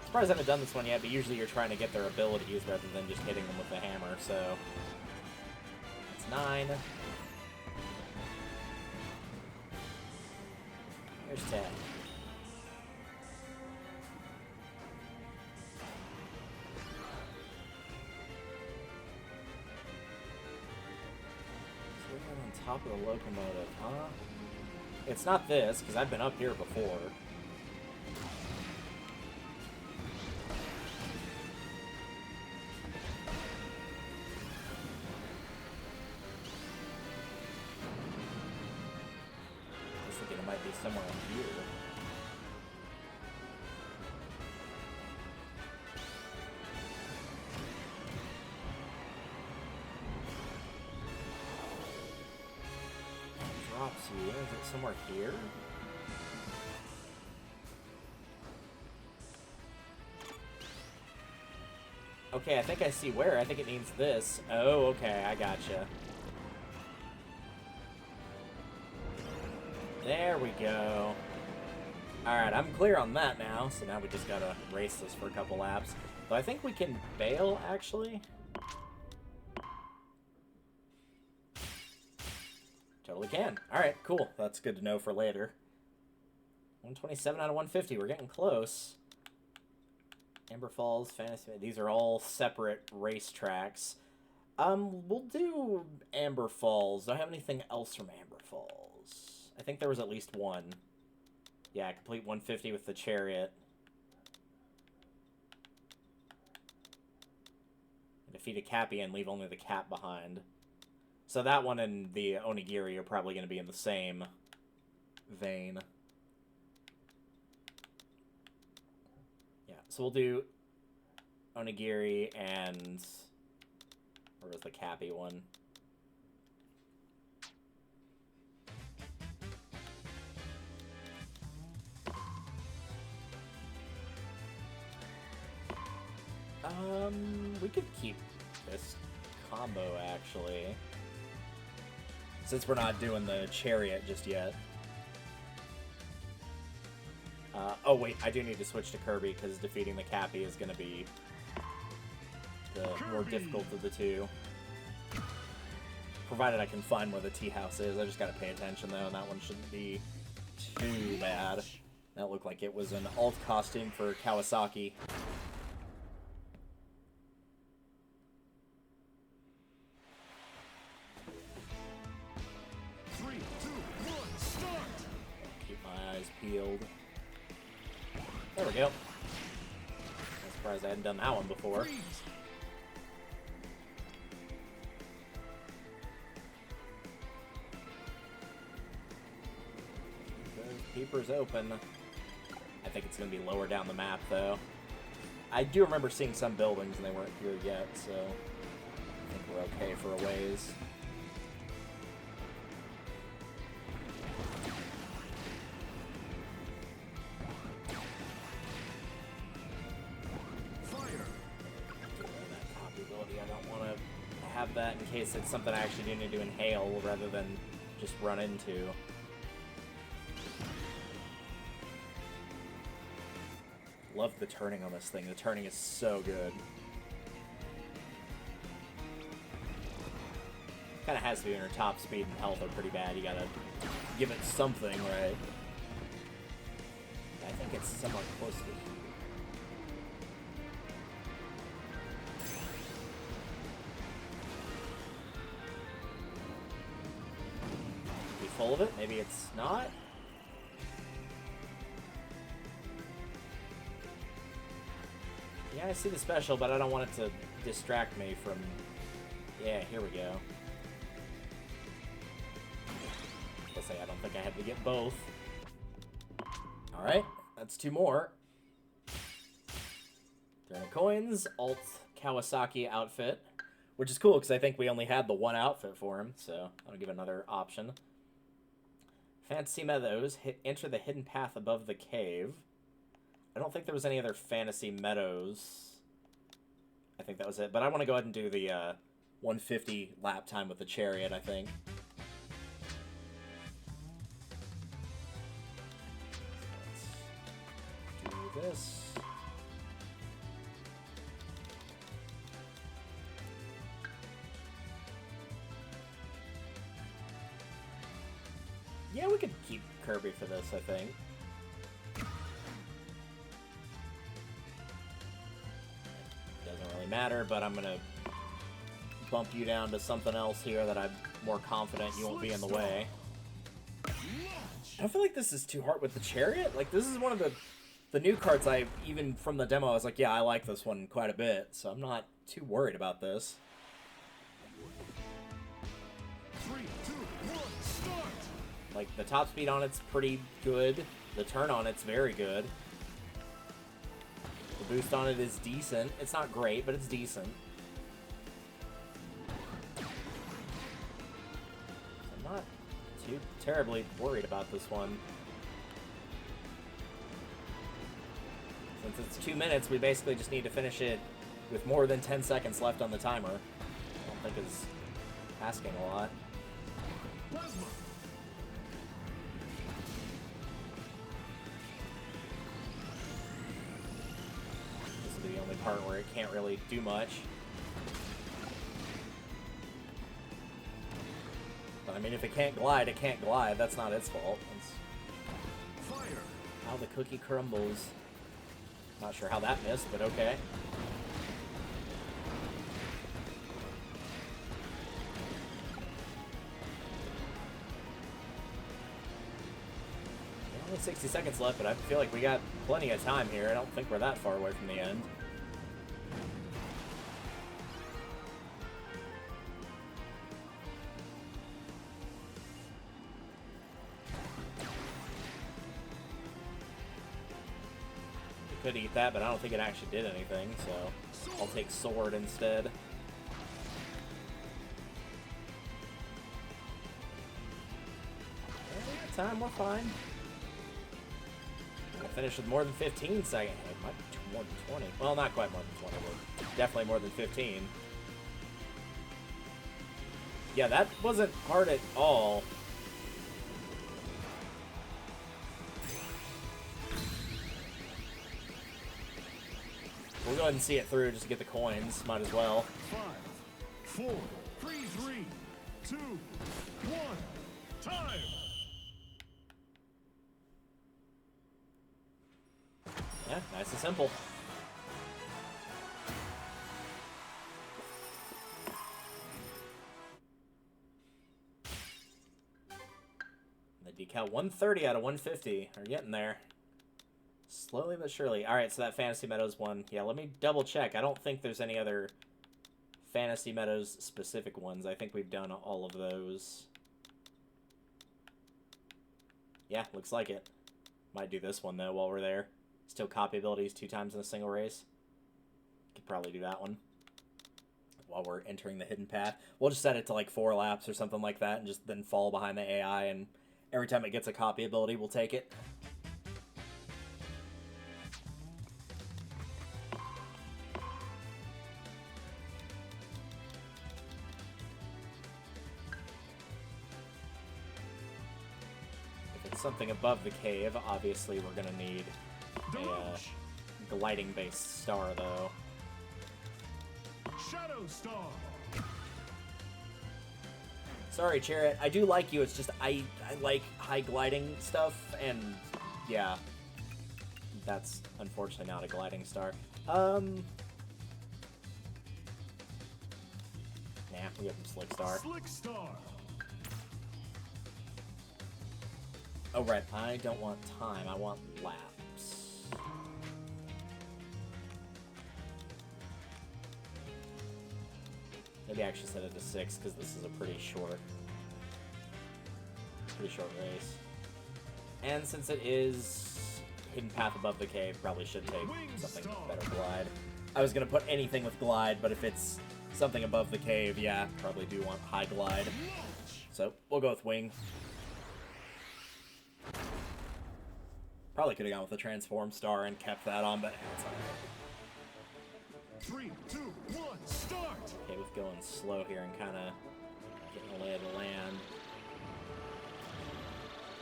A: Surprised I haven't done this one yet, but usually you're trying to get their abilities rather than just hitting them with the hammer, so... It's 9. Here's 10. Top of the locomotive, huh? It's not this, because I've been up here before. I was thinking it might be somewhere in here. Drops you. Is it somewhere here? Okay, I think I see where. I think it means this. Oh, okay, I gotcha. There we go. Alright, I'm clear on that now, so now we just gotta race this for a couple laps. But I think we can bail, actually. Totally can. Alright, cool. That's good to know for later. 127 out of 150. We're getting close. Amber Falls, Fantasy... These are all separate racetracks. We'll do Amber Falls. Do I have anything else from Amber Falls? I think there was at least one. Yeah, complete 150 with the chariot. Defeat a Cappy and leave only the cap behind. So that one and the Onigiri are probably going to be in the same vein. Yeah, so we'll do Onigiri and... Where was the Cappy one? We could keep this combo, actually. Since we're not doing the chariot just yet. Oh wait, I do need to switch to Kirby, because defeating the Cappy is going to be the more difficult of the two. Provided I can find where the tea house is. I just got to pay attention, though, and that one shouldn't be too bad. That looked like it was an alt costume for Kawasaki. Peeled. There we go. I'm surprised I hadn't done that one before. Keeper's open. I think it's going to be lower down the map, though. I do remember seeing some buildings, and they weren't here yet, so I think we're okay for a ways. That in case it's something I actually do need to inhale rather than just run into. Love the turning on this thing. The turning is so good. Kind of has to be when your top speed and health are pretty bad. You gotta give it something, right? I think it's somewhat close to... Full of it. Maybe it's not. Yeah, I see the special, but I don't want it to distract me from... Yeah, here we go. Let's say I don't think I had to get both. Alright, that's two more. 300 coins, alt Kawasaki outfit. Which is cool, because I think we only had the one outfit for him, so I'll give another option. Fantasy Meadows, enter the hidden path above the cave. I don't think there was any other Fantasy Meadows. I think that was it. But I want to go ahead and do the 150 lap time with the chariot, I think. Let's do this. Yeah, we could keep Kirby for this, I think. Doesn't really matter, but I'm going to bump you down to something else here that I'm more confident you won't be in the way. I feel like this is too hard with the Chariot. Like, this is one of the new cards even from the demo, I was like, yeah, I like this one quite a bit, so I'm not too worried about this.
B: 3, 2, 1, start!
A: Like, the top speed on it's pretty good. The turn on it's very good. The boost on it is decent. It's not great, but it's decent. I'm not too terribly worried about this one. Since it's 2 minutes, we basically just need to finish it with more than 10 seconds left on the timer. I don't think is asking a lot.
B: Plasma!
A: This is the only part where it can't really do much. But I mean, if it can't glide, it can't glide. That's not its fault. It's
B: Fire!
A: how the cookie crumbles. Not sure how that missed, but okay. Only 60 seconds left, but I feel like we got plenty of time here. I don't think we're that far away from the end. Could eat that, but I don't think it actually did anything, so I'll take sword instead. Time, we're fine. I finished with more than 15 seconds. It might be more than 20. Well, not quite more than 20, but definitely more than 15. Yeah, that wasn't hard at all. We'll go ahead and see it through just to get the coins. Might as well.
B: 5, 4, 3, 2, 1, time!
A: Yeah, nice and simple. The decal 130 out of 150. Are getting there. Slowly but surely. Alright, so that Fantasy Meadows one. Yeah, let me double check. I don't think there's any other Fantasy Meadows specific ones. I think we've done all of those. Yeah, looks like it. Might do this one, though, while we're there. Still copy abilities 2 times in a single race. Could probably do that one while we're entering the hidden path. We'll just set it to like 4 laps or something like that and just then fall behind the AI, and every time it gets a copy ability, we'll take it. Something above the cave. Obviously, we're gonna need a gliding-based star, though.
B: Shadow Star!
A: Sorry, Chariot. I do like you. It's just I like high gliding stuff, and yeah, that's unfortunately not a gliding star. Nah, we got some Slick Star.
B: Slick Star!
A: Oh, right. I don't want time. I want laps. Maybe I actually set it to 6 because this is a pretty short race. And since it is hidden path above the cave, probably should take something better glide. I was going to put anything with glide, but if it's something above the cave, yeah, probably do want high glide. So we'll go with wing. Probably could have gone with the transform star and kept that on, but it's alright.
B: 3, 2, 1, start!
A: Okay, with going slow here and kind of getting the lay of the land.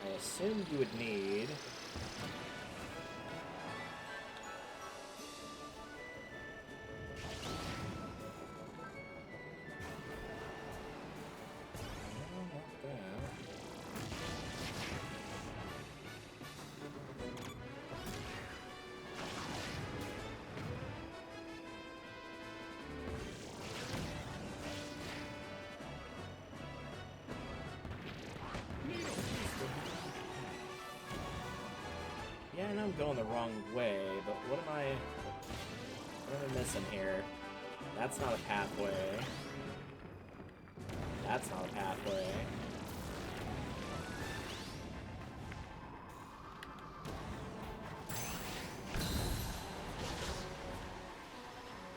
A: I assumed you would need... I'm going the wrong way, but what am I missing here? That's not a pathway. That's not a pathway.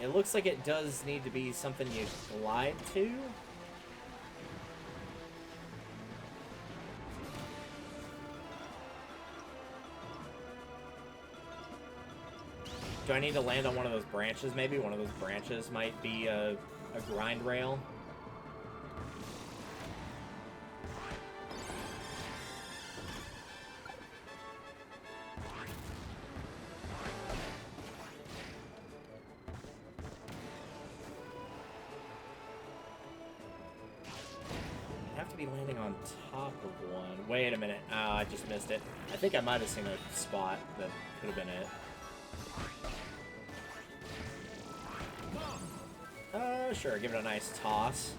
A: It looks like it does need to be something you glide to. Do I need to land on one of those branches, maybe? One of those branches might be a grind rail. Landing on top of one. Wait a minute. Oh, I just missed it. I think I might have seen a spot that could have been it. Sure. Give it a nice toss.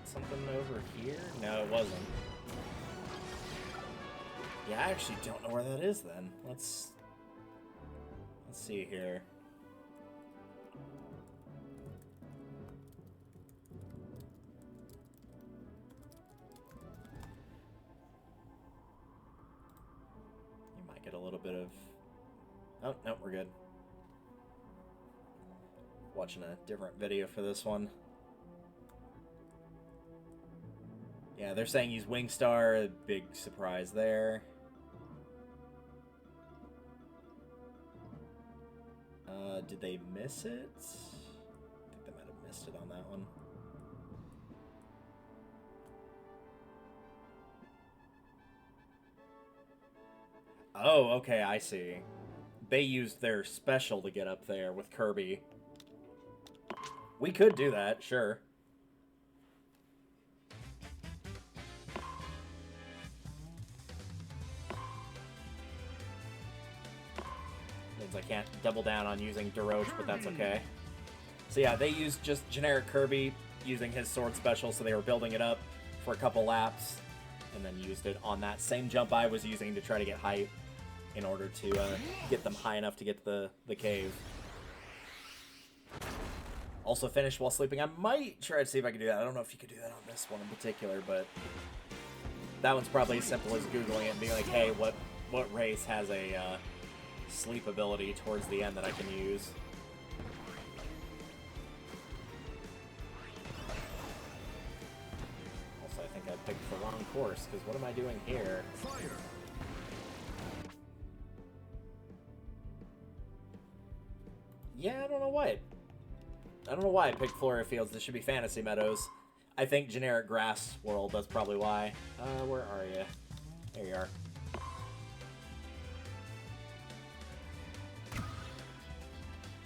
A: Something over here? No, it wasn't. Yeah, I actually don't know where that is then. Let's see here. You might get a little bit of... Oh, no, we're good. Watching a different video for this one. Yeah, they're saying use Wingstar. A big surprise there. Did they miss it? I think they might have missed it on that one. Oh, okay, I see. They used their special to get up there with Kirby. We could do that, sure. I can't double down on using Daroche, but that's okay. So yeah, they used just generic Kirby using his sword special, so they were building it up for a couple laps, and then used it on that same jump I was using to try to get height in order to get them high enough to get to the cave. Also finished while sleeping. I might try to see if I can do that. I don't know if you could do that on this one in particular, but that one's probably as simple as Googling it and being like, hey, what race has a... sleep ability towards the end that I can use. Also, I think I picked the wrong course, because what am I doing here?
B: Fire.
A: Yeah, I don't know why. I don't know why I picked Flora Fields. This should be Fantasy Meadows. I think generic grass world, that's probably why. Where are you? There you are.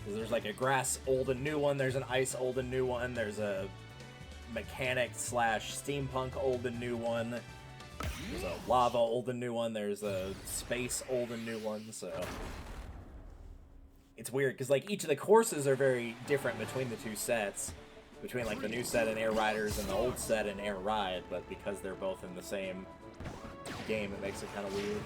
A: There's like a grass old and new one, there's an ice old and new one, there's a mechanic / steampunk old and new one, there's a lava old and new one, there's a space old and new one, so... It's weird, because like each of the courses are very different between the two sets. Between like the new set in Air Riders and the old set in Air Ride, but because they're both in the same game, it makes it kind of weird.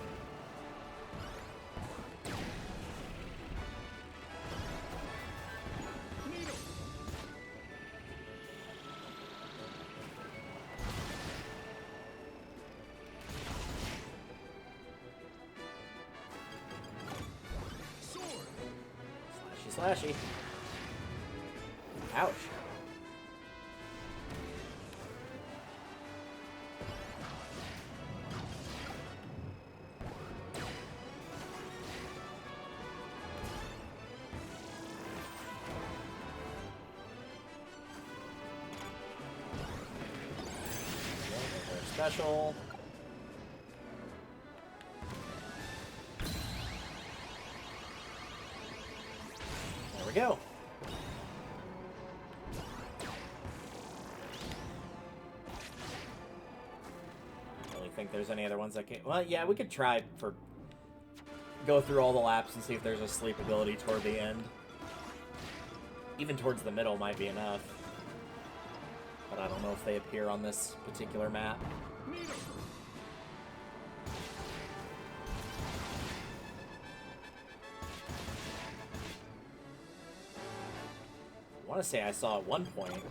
A: Slashy. Ouch. Special. There we go. I don't really think there's any other ones that can... Well, yeah, we could try for go through all the laps and see if there's a sleep ability toward the end. Even towards the middle might be enough. But I don't know if they appear on this particular map. I want to say I saw at one point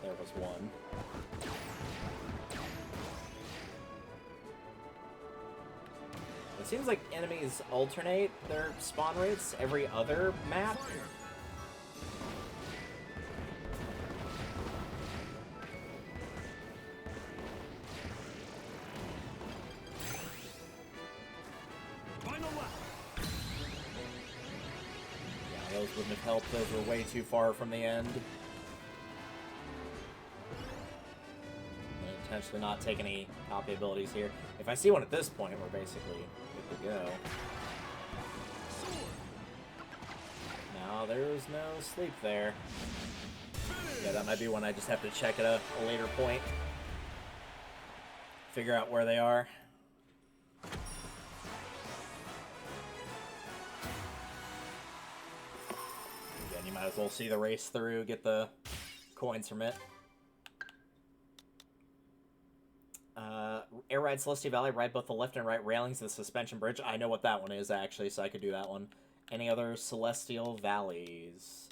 A: there was one. It seems like enemies alternate their spawn rates every other map. Yeah, those wouldn't have helped. Those were way too far from the end. And potentially not take any copy abilities here. If I see one at this point, we're basically good to go. No, there's no sleep there. Yeah, that might be one I just have to check at a later point. Figure out where they are. Again, you might as well see the race through, get the coins from it. Air ride Celestia Valley, ride both the left and right railings of the suspension bridge. I know what that one is, actually, so I could do that one. Any other Celestial Valleys?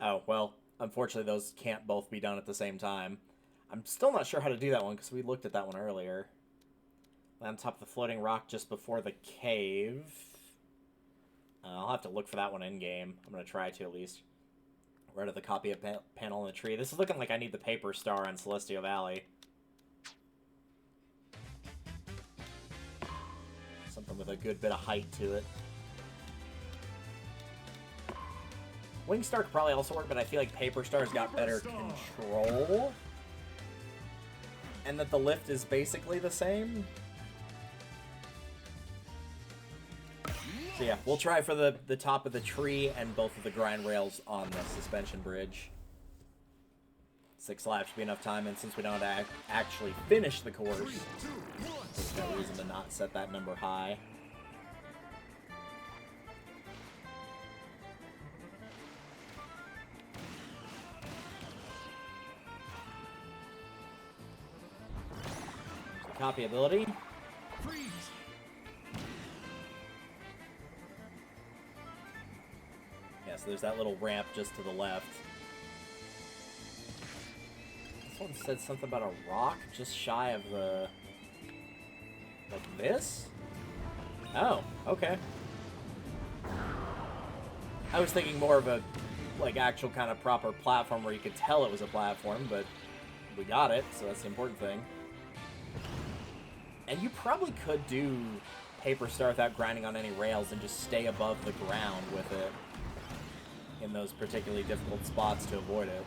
A: Oh, well, unfortunately, those can't both be done at the same time. I'm still not sure how to do that one, because we looked at that one earlier. On top of the floating rock just before the cave. I'll have to look for that one in-game. I'm going to try to, at least. Right at the copy of panel in the tree. This is looking like I need the paper star on Celestial Valley. Something with a good bit of height to it. Wingstar could probably also work, but I feel like Paper Star's got better control. And that the lift is basically the same. So yeah, we'll try for the top of the tree and both of the grind rails on the suspension bridge. 6 laps should be enough time, and since we don't actually finish the course, there's no reason to not set that number high. There's the copy ability. Yeah, so there's that little ramp just to the left. This one said something about a rock just shy of the... Like this? Oh, okay. I was thinking more of a, like, actual kind of proper platform where you could tell it was a platform, but we got it, so that's the important thing. And you probably could do Paper Star without grinding on any rails and just stay above the ground with it in those particularly difficult spots to avoid it.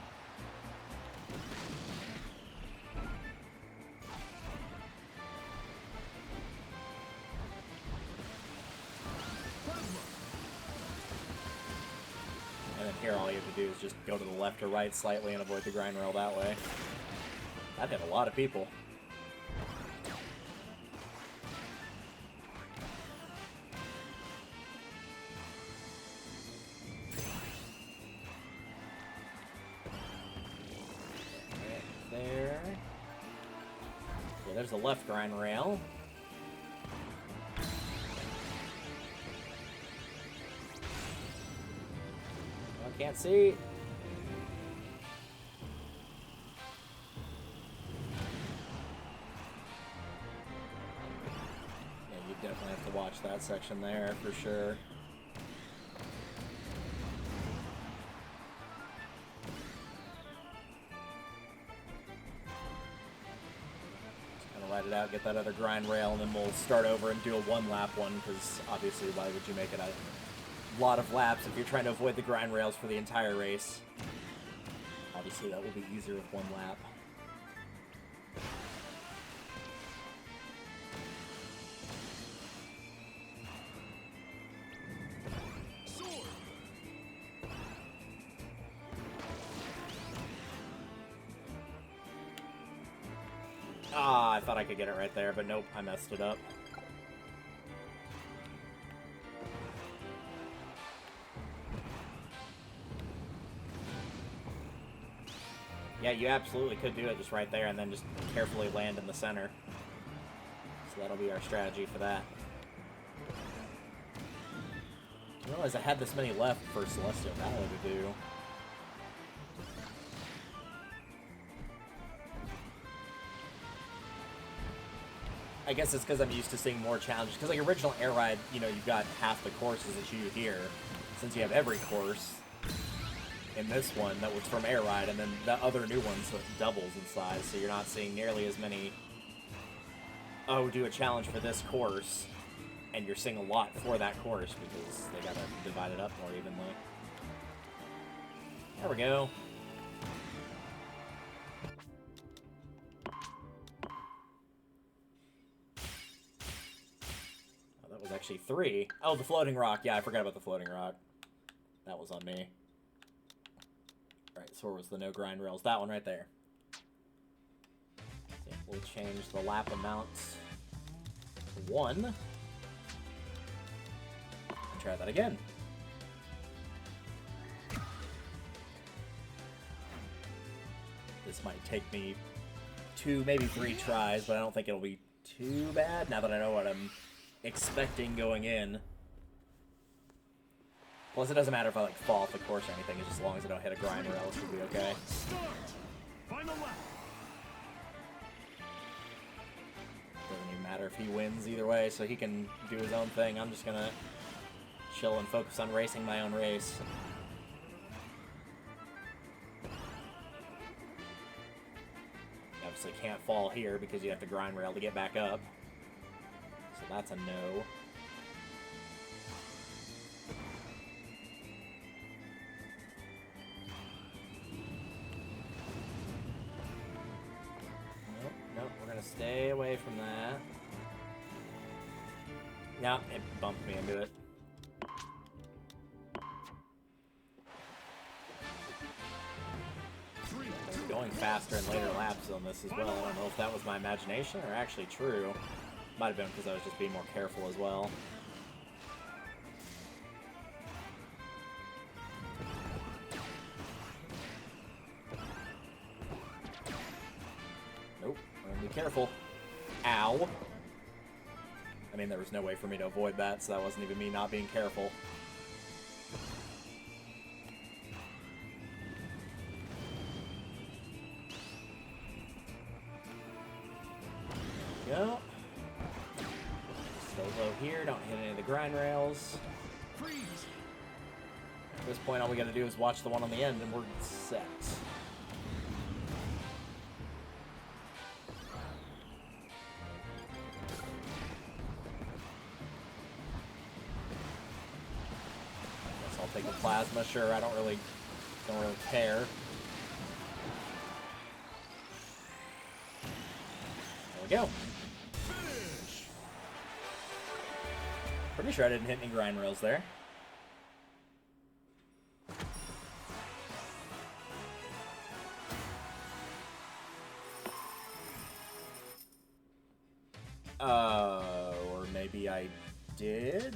A: And then here all you have to do is just go to the left or right slightly and avoid the grind rail that way. That hit a lot of people. There. Yeah, there's the left grind rail. I can't see. Yeah, you definitely have to watch that section there for sure. Ride it out, get that other grind rail, and then we'll start over and do a one-lap one, because obviously why would you make it a lot of laps if you're trying to avoid the grind rails for the entire race? Obviously that will be easier with one lap. Ah, I thought I could get it right there, but nope, I messed it up. Yeah, you absolutely could do it just right there and then just carefully land in the center. So that'll be our strategy for that. I didn't realize I had this many left for Celestial Valley to do. I guess it's because I'm used to seeing more challenges. Because, like, original Air Ride, you know, you've got half the courses that you do here. Since you have every course in this one that was from Air Ride, and then the other new ones so it doubles in size, so you're not seeing nearly as many, oh, do a challenge for this course, and you're seeing a lot for that course, because they gotta divide it up more evenly. There we go. Actually 3. Oh, the floating rock. Yeah, I forgot about the floating rock. That was on me. Alright, so where was the no grind rails? That one right there. So we'll change the lap amount to 1. And try that again. This might take me 2, maybe 3 tries, but I don't think it'll be too bad now that I know what I'm expecting going in. Plus, it doesn't matter if I, like, fall off the course or anything. It's just as long as I don't hit a grind rail, it should be okay.
B: Final lap.
A: Doesn't even matter if he wins either way, so he can do his own thing. I'm just gonna chill and focus on racing my own race. You obviously can't fall here because you have to grind rail to get back up. So that's a no. Nope, nope, we're gonna stay away from that. Yeah, it bumped me into it. I'm going faster in later laps on this as well. I don't know if that was my imagination or actually true. Might have been because I was just being more careful as well. Nope, I'm gonna be careful. Ow. I mean, there was no way for me to avoid that, so that wasn't even me not being careful. There we go. Stay low here, don't hit any of the grind rails.
B: Freeze.
A: At this point, all we gotta do is watch the one on the end, and we're set. Guess I'll take the plasma, sure, I don't really care. There we go.
B: Finish.
A: Pretty sure I didn't hit any grind rails there. Or maybe I did?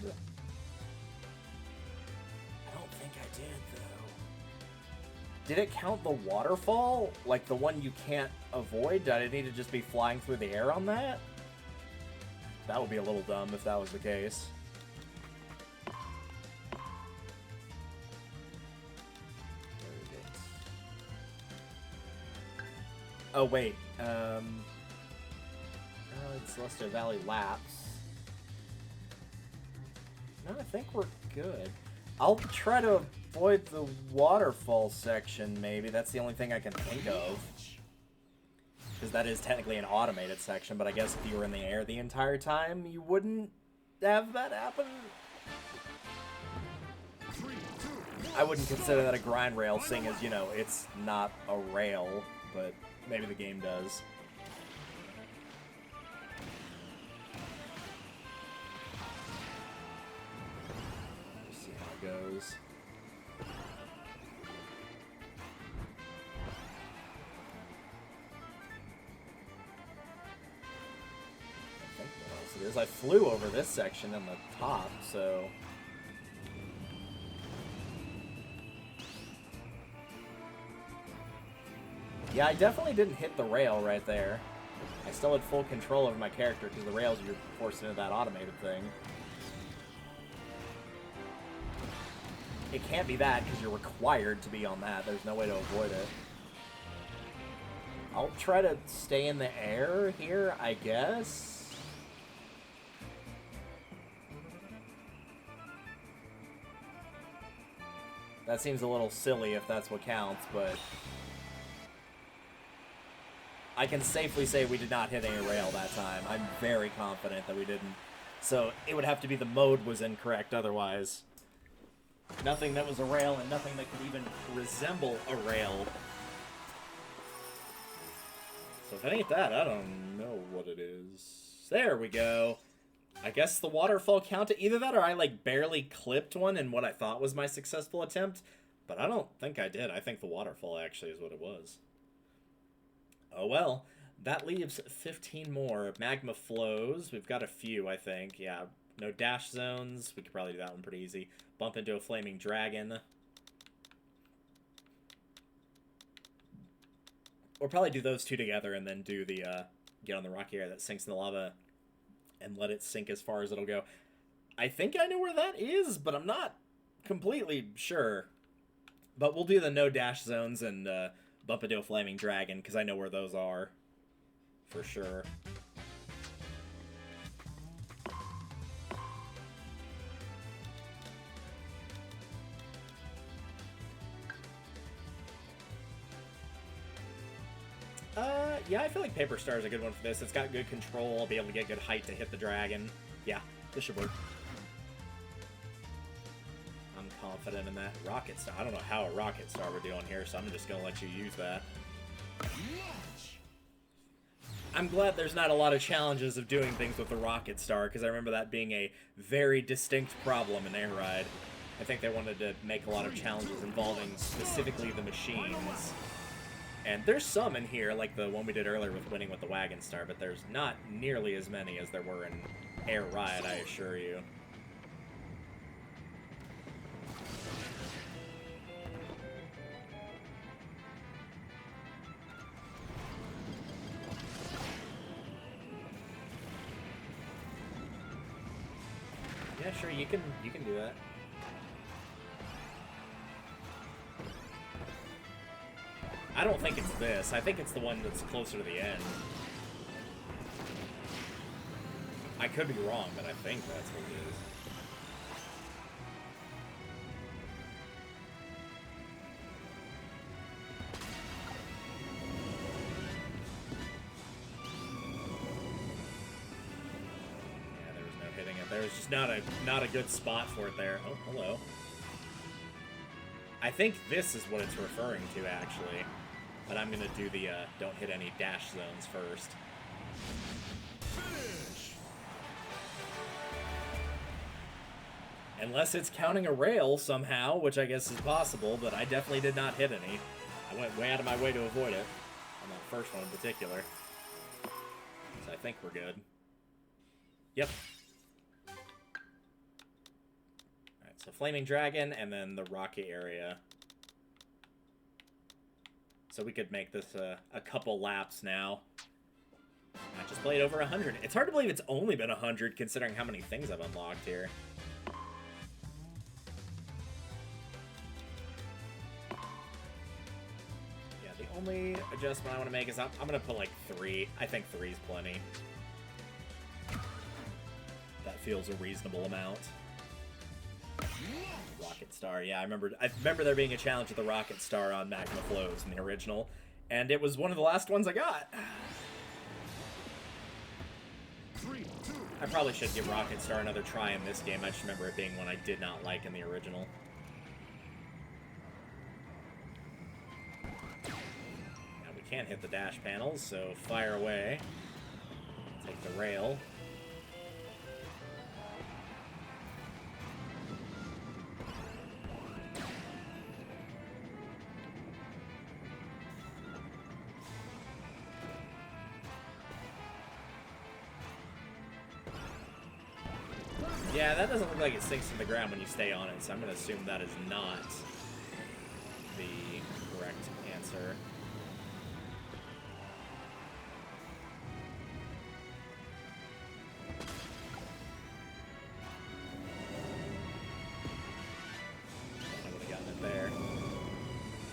A: I don't think I did, though. Did it count the waterfall? Like the one you can't avoid? Did I need to just be flying through the air on that? That would be a little dumb if that was the case. Oh, wait. It's Celestial Valley laps. No, I think we're good. I'll try to avoid the waterfall section, maybe. That's the only thing I can think of. Because that is technically an automated section, but I guess if you were in the air the entire time, you wouldn't have that happen. I wouldn't consider that a grind rail, seeing as, you know, it's not a rail, but maybe the game does. Let's see how it goes. I think what else it is. I flew over this section in the top, so... Yeah, I definitely didn't hit the rail right there. I still had full control over my character because the rails you're forced into that automated thing. It can't be that because you're required to be on that. There's no way to avoid it. I'll try to stay in the air here, I guess. That seems a little silly if that's what counts, but I can safely say we did not hit any rail that time. I'm very confident that we didn't. So it would have to be the mode was incorrect otherwise. Nothing that was a rail and nothing that could even resemble a rail. So if it ain't that, I don't know what it is. There we go. I guess the waterfall counted. Either that or I, like, barely clipped one in what I thought was my successful attempt. But I don't think I did. I think the waterfall actually is what it was. Oh, well. That leaves 15 more. Magma flows. We've got a few, I think. Yeah, no dash zones. We could probably do that one pretty easy. Bump into a flaming dragon. Or probably do those two together and then do the, get on the rocky area that sinks in the lava and let it sink as far as it'll go. I think I know where that is, but I'm not completely sure. But we'll do the no dash zones and bump into a flaming dragon, because I know where those are. For sure. Yeah, I feel like Paper Star is a good one for this. It's got good control. I'll be able to get good height to hit the dragon. Yeah, this should work. I'm confident in that. Rocket Star. I don't know how a Rocket Star we're doing here, so I'm just going to let you use that. I'm glad there's not a lot of challenges of doing things with the Rocket Star, because I remember that being a very distinct problem in Air Ride. I think they wanted to make a lot of challenges involving specifically the machines. And there's some in here, like the one we did earlier with winning with the Wagon Star, but there's not nearly as many as there were in Air Ride, I assure you. Yeah, sure, you can do that. I don't think it's this. I think it's the one that's closer to the end. I could be wrong, but I think that's what it is. Yeah, there was no hitting it. There was just not a good spot for it there. Oh, hello. I think this is what it's referring to, actually. But I'm going to do the don't hit any dash zones first.
B: Finish.
A: Unless it's counting a rail somehow, which I guess is possible, but I definitely did not hit any. I went way out of my way to avoid it, on that first one in particular. So I think we're good. Yep. Alright, so Flaming Dragon, and then the rocky area. So we could make this a couple laps now. I just played over 100. It's hard to believe it's only been 100 considering how many things I've unlocked here. Yeah, the only adjustment I want to make is I'm going to put like 3. I think 3 is plenty. That feels a reasonable amount. Rocket Star, yeah, I remember there being a challenge with the Rocket Star on Magma Flows in the original, and it was one of the last ones I got.
B: 3, 2.
A: I probably should give Rocket Star another try in this game. I just remember it being one I did not like in the original. Now we can't hit the dash panels, so fire away. Take the rail. Yeah, that doesn't look like it sinks to the ground when you stay on it, so I'm going to assume that is not the correct answer.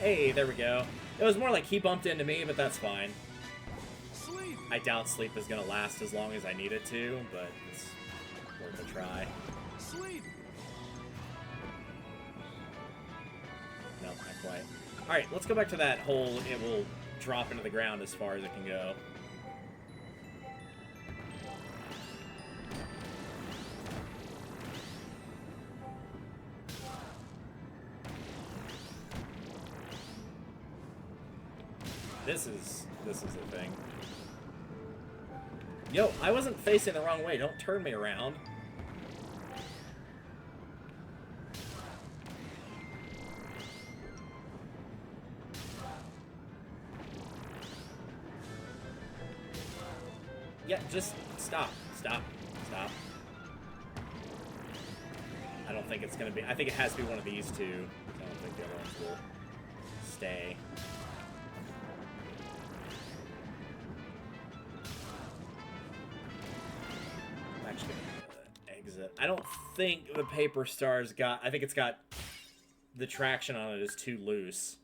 A: Hey, there we go. It was more like he bumped into me, but that's fine.
B: Sleep.
A: I doubt sleep is gonna last as long as I need it to, but it's worth a try.
B: Sleep.
A: No, not quite. Alright, let's go back to that hole. It will drop into the ground as far as it can go. This is the thing. Yo, I wasn't facing the wrong way. Don't turn me around. Yeah, just stop. Stop. Stop. I don't think it's gonna be... I think it has to be one of these two. I don't think the other ones will stay. I'm actually gonna exit. I don't think the paper star's got... I think it's got... The traction on it is too loose.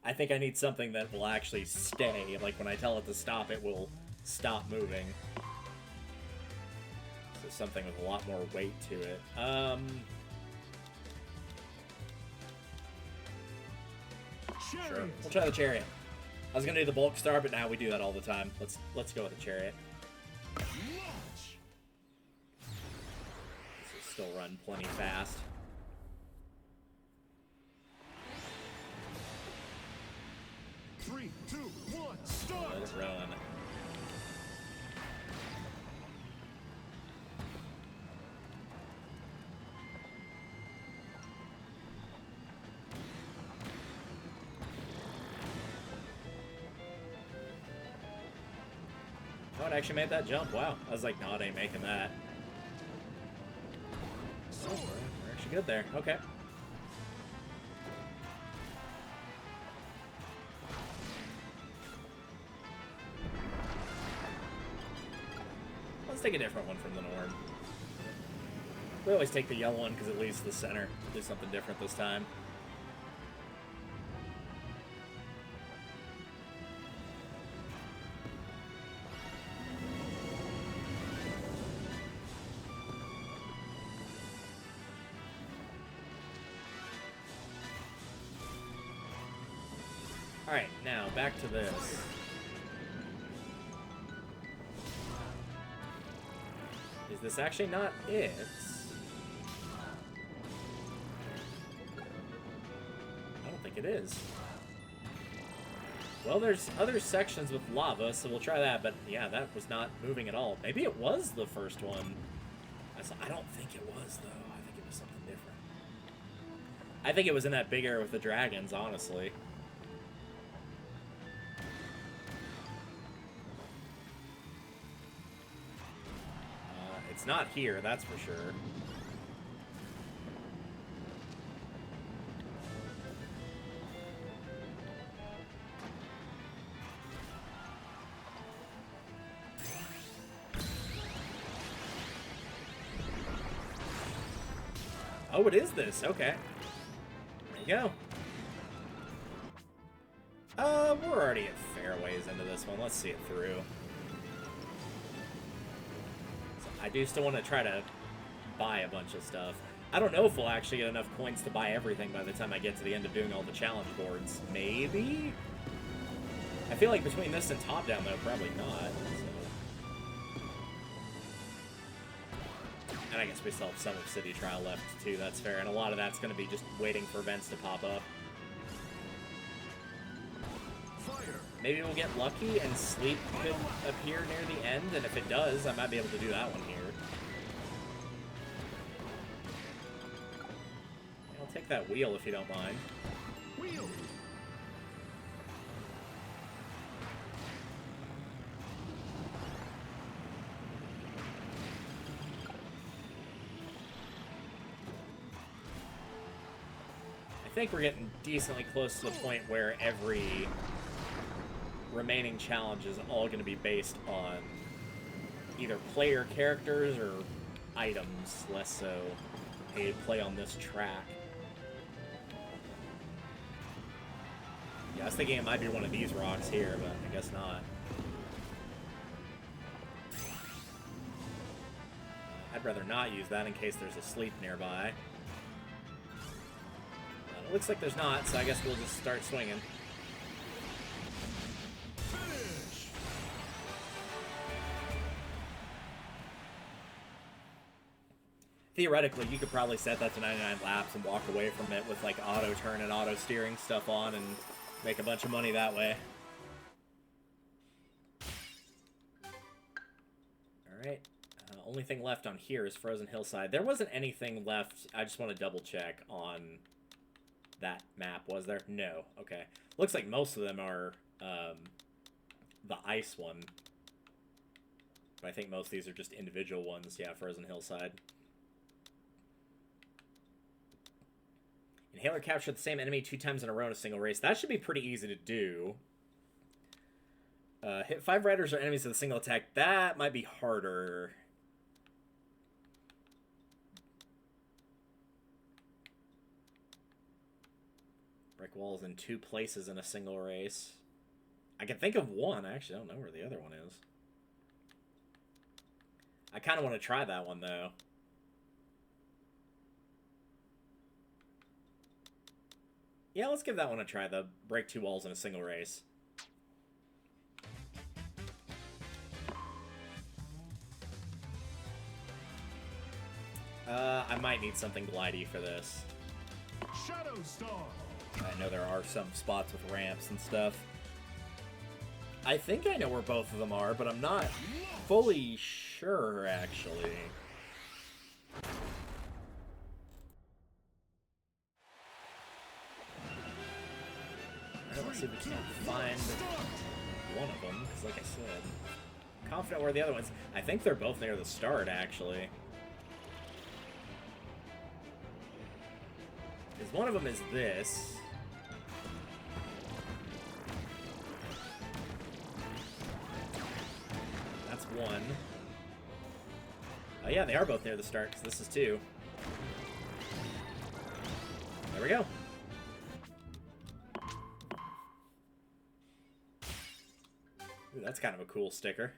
A: I think I need something that will actually stay. Like, when I tell it to stop, it will stop moving. So something with a lot more weight to it. Sure. We'll try the chariot. I was gonna do the bulk star, but now we do that all the time. Let's go with the chariot.
B: Launch.
A: This will still run plenty fast.
B: Three, two, one, start.
A: Let it run. Oh, it actually made that jump. Wow. I was like, no, it ain't making that. Oh, we're actually good there. Okay. Let's take a different one from the norm. We always take the yellow one because it leads to the center. Do something different this time. Alright, now back to this. Is this actually not it? I don't think it is. Well, there's other sections with lava, so we'll try that, but yeah, that was not moving at all. Maybe it was the first one. I don't think it was, though. I think it was something different. I think it was in that big area with the dragons, honestly. It's not here, that's for sure. Oh, it is this. Okay. There you go. We're already at fair ways into this one. Let's see it through. I do still want to try to buy a bunch of stuff. I don't know if we'll actually get enough coins to buy everything by the time I get to the end of doing all the challenge boards. Maybe? I feel like between this and top down, though, probably not. So. And I guess we still have some of City Trial left, too. That's fair. And a lot of that's going to be just waiting for events to pop up.
B: Fire.
A: Maybe we'll get lucky and sleep could appear near the end, and if it does, I might be able to do that one here. I'll take that wheel if you don't mind.
B: Wheel.
A: I think we're getting decently close to the point where every remaining challenge is all going to be based on either player characters or items, less so, hey, play on this track. Yeah, I was thinking it might be one of these rocks here, but I guess not. I'd rather not use that in case there's a sleep nearby. It looks like there's not, so I guess we'll just start swinging.
B: Finish.
A: Theoretically, you could probably set that to 99 laps and walk away from it with like auto turn and auto steering stuff on and make a bunch of money that way. Alright. Only thing left on here is Frozen Hillside. There wasn't anything left. I just want to double check on that map. Was there? No. Okay. Looks like most of them are the ice one. But I think most of these are just individual ones. Yeah, Frozen Hillside. Inhaler captured the same enemy 2 times in a row in a single race. That should be pretty easy to do. Hit 5 riders or enemies with a single attack. That might be harder. Break walls in 2 places in a single race. I can think of one. I actually don't know where the other one is. I kind of want to try that one, though. Yeah, let's give that one a try, the break 2 walls in a single race. I might need something glidey for this.
B: Shadow Star.
A: I know there are some spots with ramps and stuff. I think I know where both of them are, but I'm not fully sure, actually. Alright, let's see if we can find one of them, because like I said, I'm confident where the other ones... I think they're both near the start, actually. Because one of them is this. That's one. Oh yeah, they are both near the start, because this is 2. There we go. Ooh, that's kind of a cool sticker.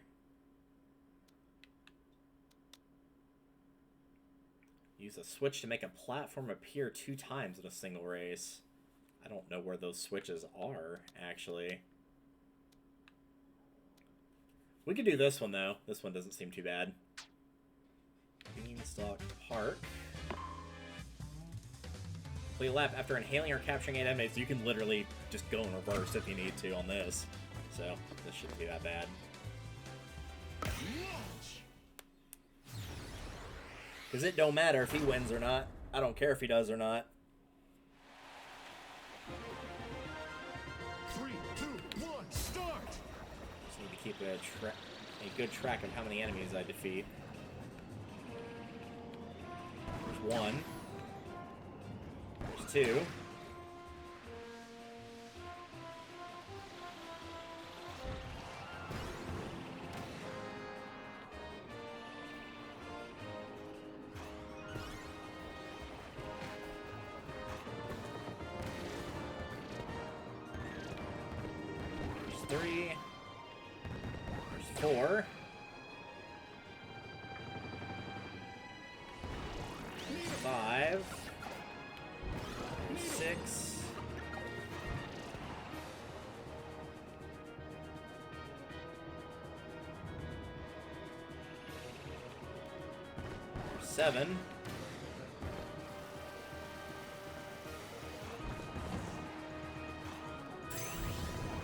A: Use a switch to make a platform appear 2 times in a single race. I don't know where those switches are, actually. We could do this one, though. This one doesn't seem too bad. Beanstalk Park. Complete a lap after inhaling or capturing 8 enemies. You can literally just go in reverse if you need to on this. So, this shouldn't be that bad. Because it don't matter if he wins or not. I don't care if he does or not.
B: 3, 2, 1, start.
A: Just need to keep a good track of how many enemies I defeat. There's 1. There's 2. There's 3. There's 4. There's 5. There's 6. There's 7.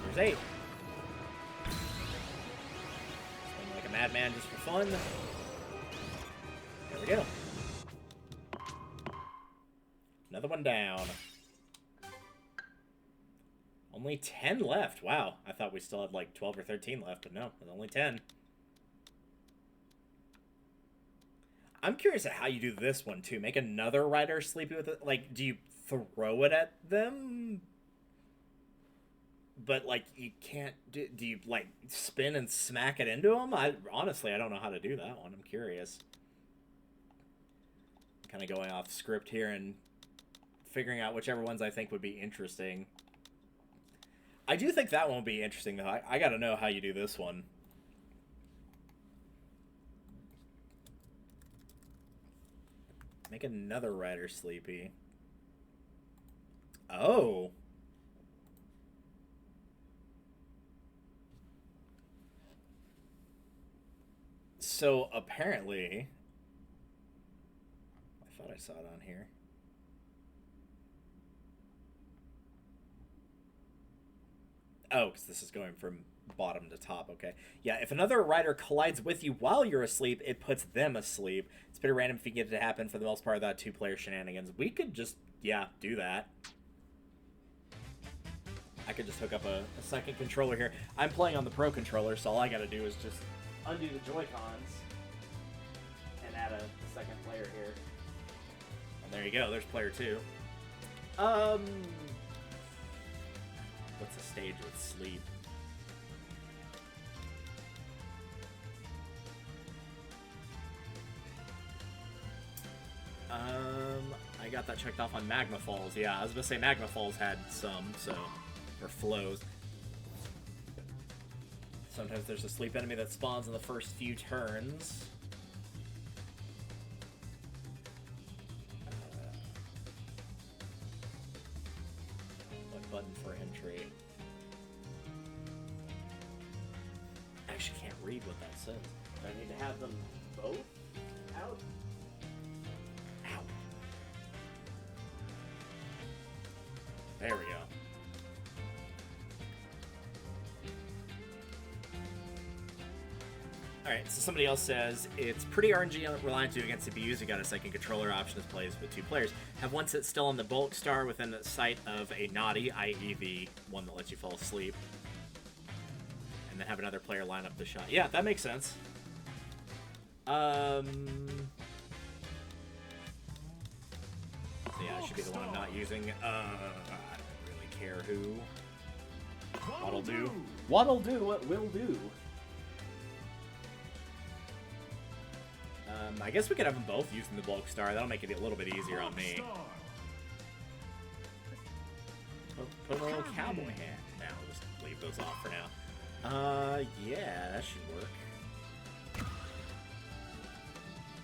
A: There's 8. Swing like a madman just for fun. There we go. Another one down. Only 10 left. Wow. I thought we still had like 12 or 13 left, but no, there's only 10. I'm curious at how you do this one, too. Make another rider sleepy with it. Like, do you throw it at them? But, like, you can't... Do you, like, spin and smack it into them? Honestly, I don't know how to do that one. I'm curious. I'm kind of going off script here and figuring out whichever ones I think would be interesting. I do think that won't be interesting, though. I gotta know how you do this one. Make another rider sleepy. Oh. So, apparently... I thought I saw it on here. Oh, because this is going from bottom to top. Okay. Yeah, if another rider collides with you while you're asleep, it puts them asleep. It's pretty random if you get it to happen for the most part without two-player shenanigans. We could just, yeah, do that. I could just hook up a second controller here. I'm playing on the Pro controller, so all I gotta do is just undo the Joy-Cons and add a second player here. And there you go. There's player 2. What's a stage with sleep? I got that checked off on Magma Falls. Yeah, I was gonna say Magma Falls had some, so... Or flows. Sometimes there's a sleep enemy that spawns in the first few turns. What button for entry? I actually can't read what that says. Do I need to have them both out? Ow. There we go. Alright, so somebody else says, it's pretty RNG reliant to against CPUs. You got a second controller option that plays with 2 players. Have one sit still on the bulk star within the sight of a naughty, i.e. the one that lets you fall asleep. And then have another player line up the shot. Yeah, that makes sense. So yeah, I should be the one I'm not using. I don't really care who. What'll do. What'll do what will do. I guess we could have them both using the bulk star. That'll make it a little bit easier on me. Put a little cowboy hat. Now, we'll just leave those off for now. Yeah, that should work.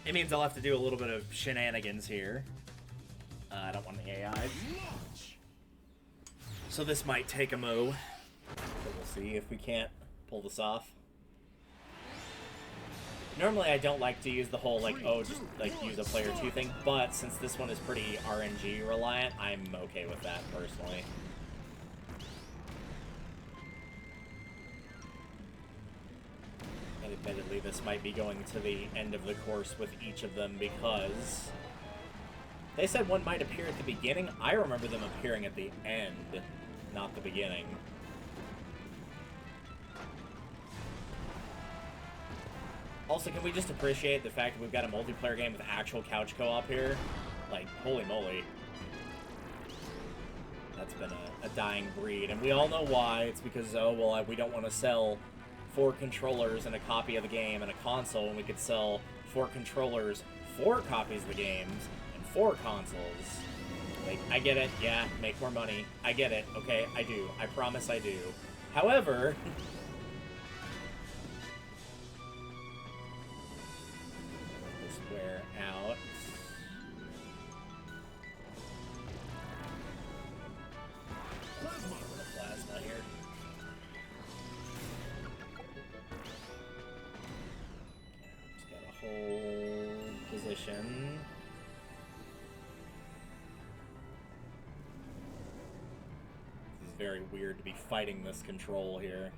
A: It means I'll have to do a little bit of shenanigans here. I don't want the AI. So this might take a mo. But we'll see if we can't pull this off. Normally, I don't like to use the whole, like, oh, just, like, use a player 2 thing, but since this one is pretty RNG reliant, I'm okay with that, personally. And admittedly, this might be going to the end of the course with each of them, because they said one might appear at the beginning. I remember them appearing at the end, not the beginning. Also, can we just appreciate the fact that we've got a multiplayer game with actual couch co-op here? Like, holy moly. That's been a dying breed, and we all know why. It's because, oh, well, we don't want to sell 4 controllers and a copy of the game and a console, and we could sell 4 controllers, 4 copies of the games, and 4 consoles. Like, I get it, yeah, make more money. I get it, okay, I do. I promise I do. However... out. Plasma here. Just gotta hold position. This is very weird to be fighting this control here.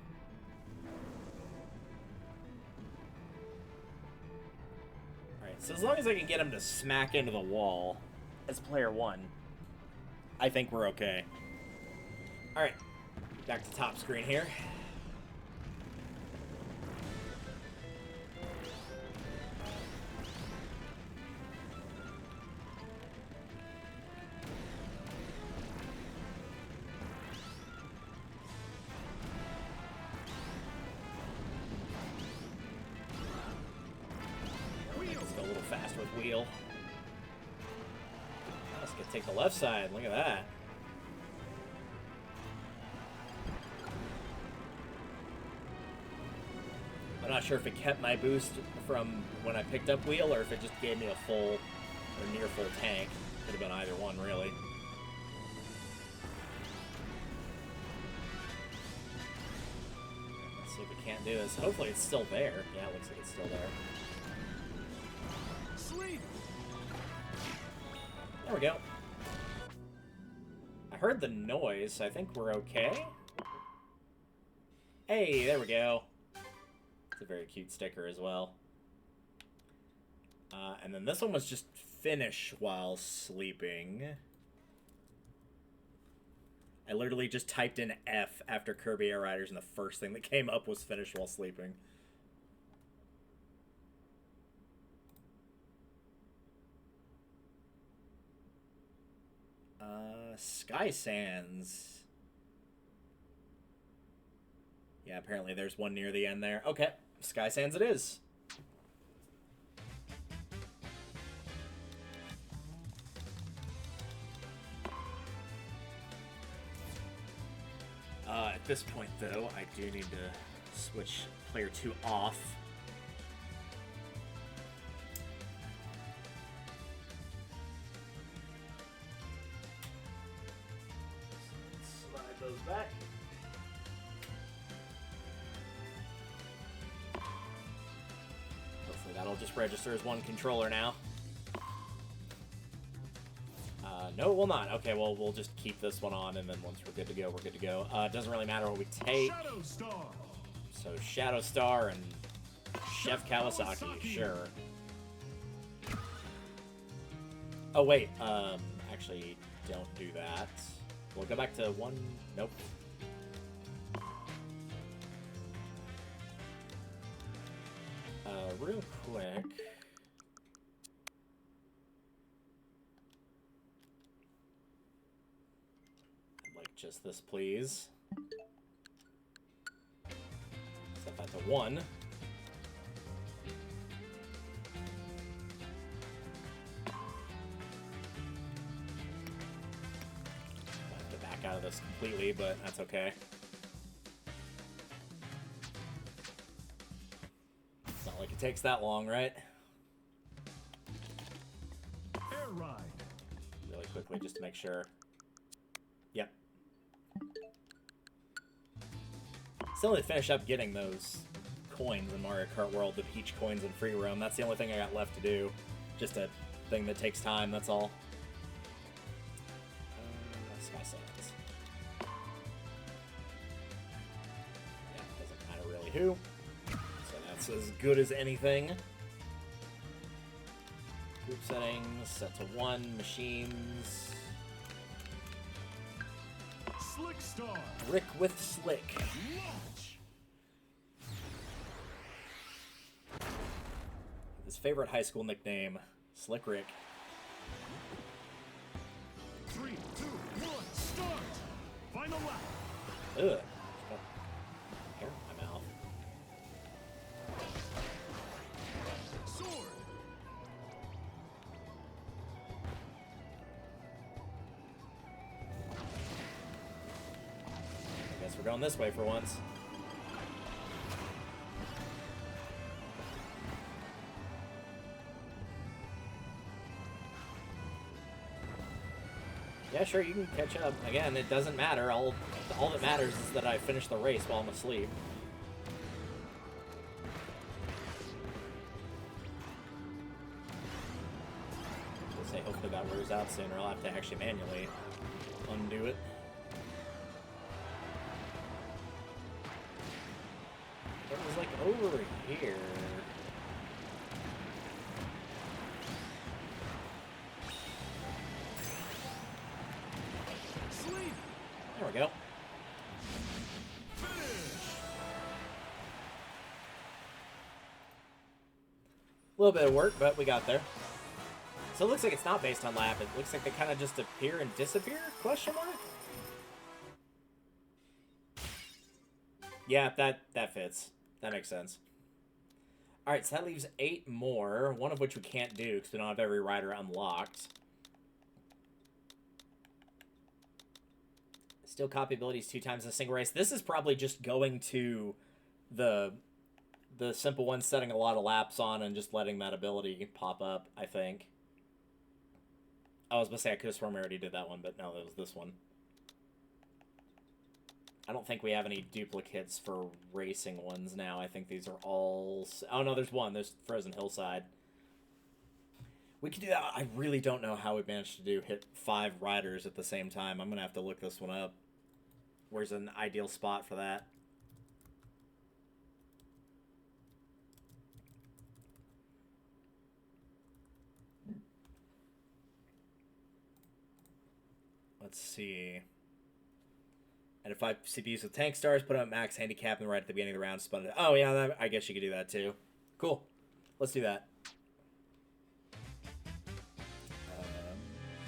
A: So as long as I can get him to smack into the wall as player 1, I think we're okay. Alright, back to top screen here. Faster with wheel. Let's take the left side. Look at that. I'm not sure if it kept my boost from when I picked up wheel, or if it just gave me a full or near full tank. Could have been either one, really. Let's see if we can't do this. Hopefully it's still there. Yeah, it looks like it's still there.
B: Sleep.
A: There we go. I heard the noise. I think we're okay. Hey, there we go. It's a very cute sticker as well. And then this one was just finish while sleeping. I literally just typed in F after Kirby Air Riders, and the first thing that came up was finish while sleeping. Sky Sands. Yeah, apparently there's one near the end there. Okay, Sky Sands it is. At this point, though, I do need to switch player 2 off. Slide those back. Hopefully that'll just register as one controller now. No, it will not. Okay, well, we'll just keep this one on, and then once we're good to go, we're good to go. It doesn't really matter what we take.
B: Shadow Star.
A: So, Shadow Star and Chef Kawasaki, sure. Oh, wait. Actually, don't do that. We'll go back to one. Nope. Real quick. Just this, please. Set that to 1. Have to back out of this completely, but that's okay. It's not like it takes that long, right?
B: Air Ride.
A: Really quickly, just to make sure. Yep. Still need to finish up getting those coins in Mario Kart World, the Peach coins and free roam. That's the only thing I got left to do. Just a thing that takes time, that's all. Sky Sands. Yeah, doesn't matter really who. So that's as good as anything. Group settings, set to 1, machines.
B: Slick Star.
A: Rick with Slick.
B: Launch.
A: His favorite high school nickname, Slick Rick.
B: 3, 2, 1, start. Final lap.
A: Ugh. Got hair in my mouth.
B: Sword.
A: I guess we're going this way for once. Yeah, sure, you can catch up. Again, it doesn't matter. All that matters is that I finish the race while I'm asleep. I'll say hopefully that wears out soon, or I'll have to actually manually undo it. It was like over here.
B: Sleep.
A: There we go.
B: Finish.
A: A little bit of work, but we got there. So it looks like it's not based on lap. It looks like they kind of just appear and disappear? Question mark? Yeah, that fits. That makes sense. Alright, so that leaves 8 more, one of which we can't do because we don't have every rider unlocked. Still copy abilities 2 times in a single race. This is probably just going to the the simple one, setting a lot of laps on and just letting that ability pop up, I think. I was going to say I could have sworn we already did that one, but no, it was this one. I don't think we have any duplicates for racing ones now. I think these are all... Oh, no, there's one. There's Frozen Hillside. We could do that. I really don't know how we managed to hit 5 riders at the same time. I'm going to have to look this one up. Where's an ideal spot for that? Let's see. And if 5 CPUs with tank stars, put on max handicap and right at the beginning of the round, spun it. Oh, yeah, I guess you could do that too. Cool. Let's do that.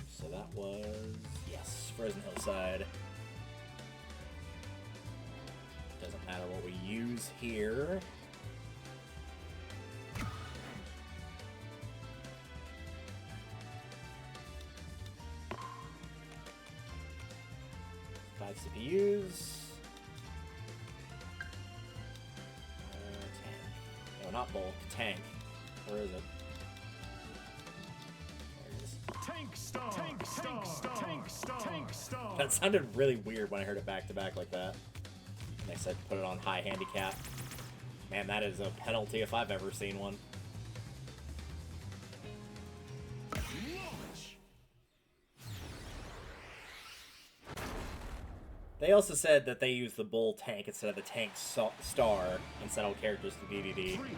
A: So that was, yes, Frozen Hillside. Doesn't matter what we use here. CPUs. Tank. No, not bulk. Tank. Where is it? There it is.
B: Tank star. Tank star. Tank star. Tank star.
A: That sounded really weird when I heard it back to back like that. And I said put it on high handicap. Man, that is a penalty if I've ever seen one. They also said that they use the bull tank instead of the tank star and set all characters to BDD.
B: 3, 2, 1,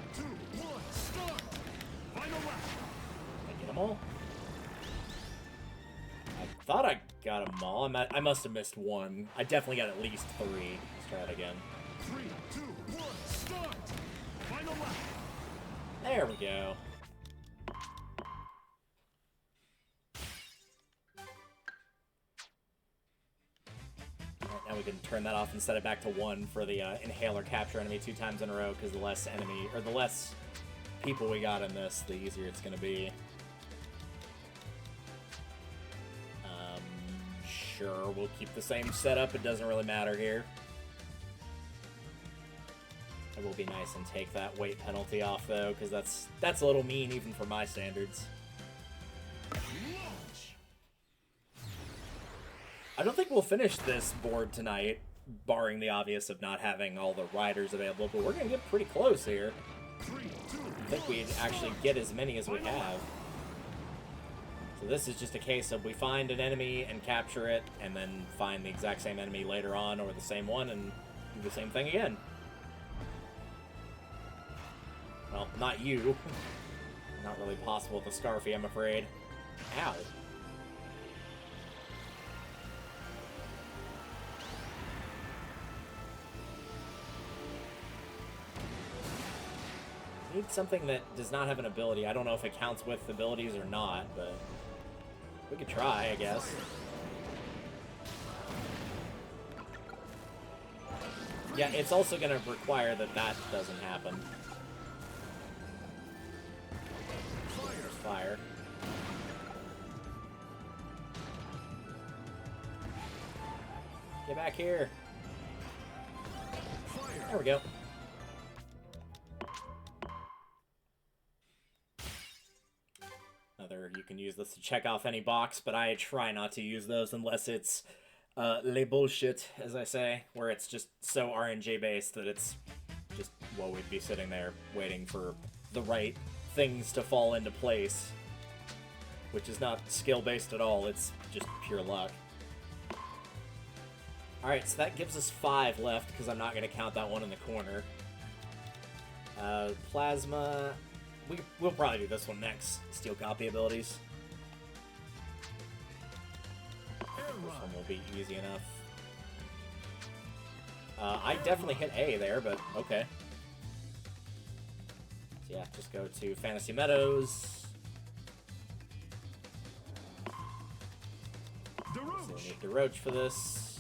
B: start. Final lap.
A: Did I get them all? I thought I got them all. I must have missed one. I definitely got at least 3. Let's try that again.
B: 3, 2, 1, start. Final lap.
A: There we go. Now we can turn that off and set it back to 1 for the inhaler capture enemy 2 times in a row, because the less enemy, or the less people we got in this, the easier it's going to be. Sure, we'll keep the same setup. It doesn't really matter here. It will be nice and take that weight penalty off, though, because that's a little mean even for my standards. I don't think we'll finish this board tonight, barring the obvious of not having all the riders available, but we're going to get pretty close here.
B: 3, 2,
A: I think we'd actually get as many as we have. So this is just a case of we find an enemy and capture it, and then find the exact same enemy later on, or the same one, and do the same thing again. Well, not you. Not really possible with the Scarfy, I'm afraid. Ow. Need something that does not have an ability. I don't know if it counts with abilities or not, but we could try, I guess. Yeah, it's also going to require that that doesn't happen. There's fire. Get back here. There we go. You can use this to check off any box, but I try not to use those unless it's les bullshit, as I say, where it's just so RNG based that it's just, well, we'd be sitting there waiting for the right things to fall into place, which is not skill based at all, it's just pure luck. Alright, so that gives us 5 left, because I'm not going to count that one in the corner. Plasma... We'll probably do this one next. Steel copy abilities. This one will be easy enough. I definitely hit A there, but okay. So yeah, just go to Fantasy Meadows. So we need DeRoach for this.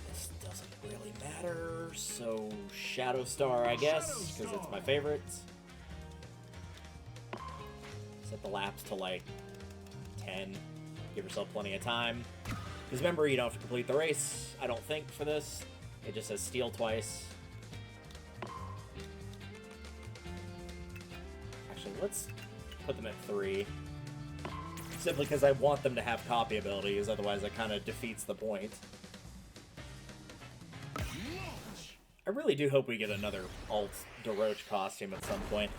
A: This doesn't really matter, so Shadow Star, I guess, because it's my favorite. Set the laps to like 10. Give yourself plenty of time. Because remember, you don't have to complete the race, I don't think, for this. It just says steal twice. let's put them at 3. Simply because I want them to have copy abilities, otherwise that kind of defeats the point. I really do hope we get another alt DeRoach costume at some point.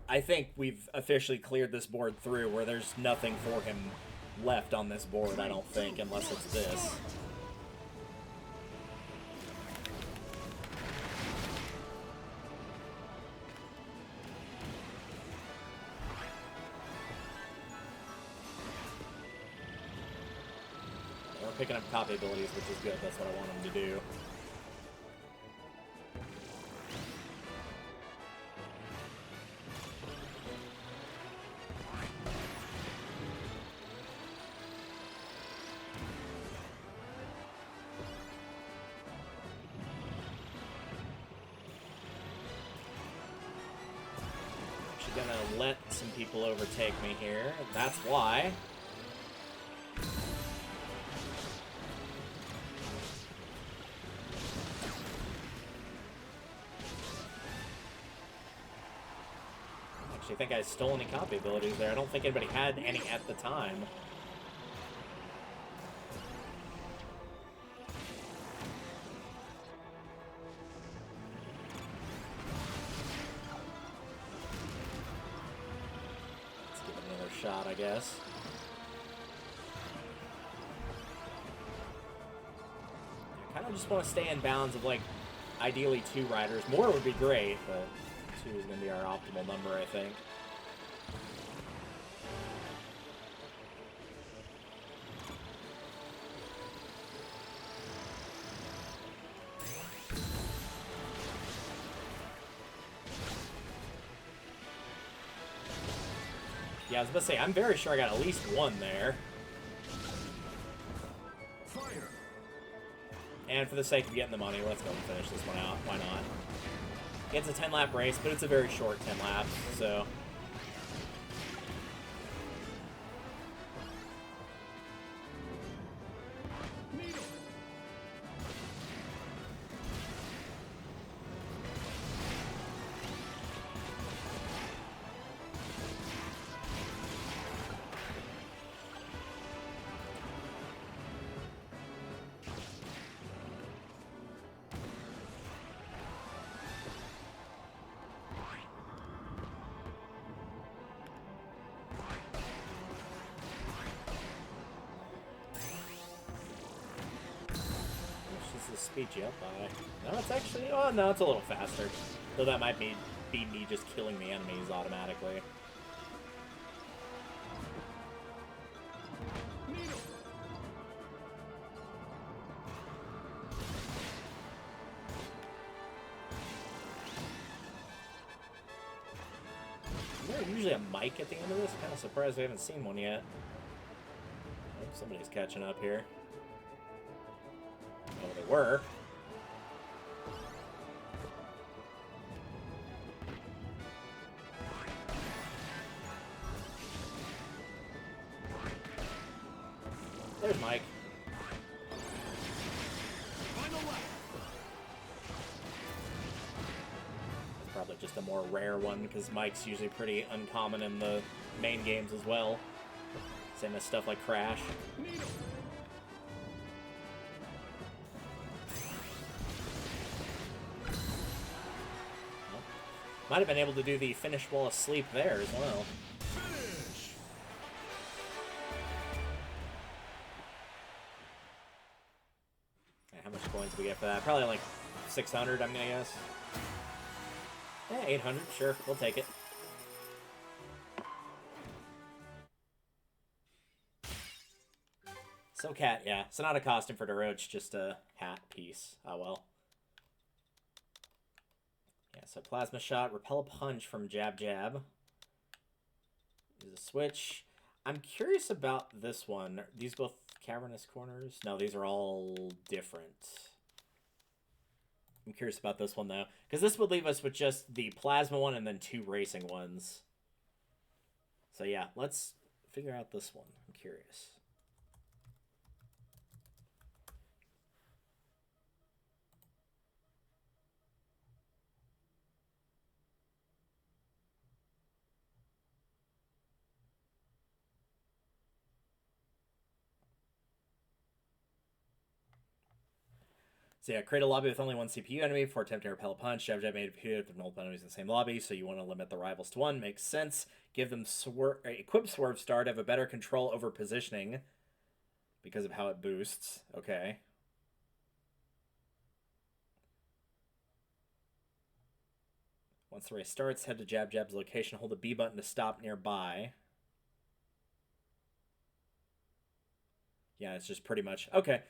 A: I think we've officially cleared this board through where there's nothing for him left on this board, I don't think, unless it's this. We're picking up copy abilities, which is good. That's what I want him to do. Gonna let some people overtake me here. That's why. Actually, I think I stole any copy abilities there. I don't think anybody had any at the time. Shot, I guess. I kind of just want to stay in bounds of, like, ideally 2 riders. More would be great, but 2 is going to be our optimal number, I think. Yeah, I was about to say, I'm very sure I got at least 1 there.
B: Fire.
A: And for the sake of getting the money, let's go and finish this one out. Why not? It's a 10-lap race, but it's a very short 10 laps, so... Speed you up by. No, it's actually. Oh, no, it's a little faster. Though that might be me just killing the enemies automatically. Is there usually a mic at the end of this? Kind of surprised we haven't seen one yet. Oh, somebody's catching up here. Oh, they were. There's Mike. It's probably just a more rare one because Mike's usually pretty uncommon in the main games as well. Same as stuff like Crash. Might have been able to do the finish while asleep there as well. How much coins do we get for that? Probably like 600, I'm gonna guess. Yeah, 800, sure, we'll take it. So cat, yeah. So not a costume for DeRoach, just a hat piece. Oh well. Yeah, so plasma shot, repel a punch from jab jab. Use a switch. I'm curious about this one. Are these both cavernous corners? No, these are all different. I'm curious about this one though, because this would leave us with just the plasma one and then 2 racing ones. So yeah, let's figure out this one. I'm curious. So yeah, create a lobby with only one CPU enemy before attempting to repel a punch. Jab Jab made it appear with multiple enemies in the same lobby, so you want to limit the rivals to one. Makes sense. Give them equip Swerve Star to have a better control over positioning because of how it boosts. Okay. Once the race starts, head to Jab Jab's location. Hold the B button to stop nearby. Yeah, it's just pretty much... Okay.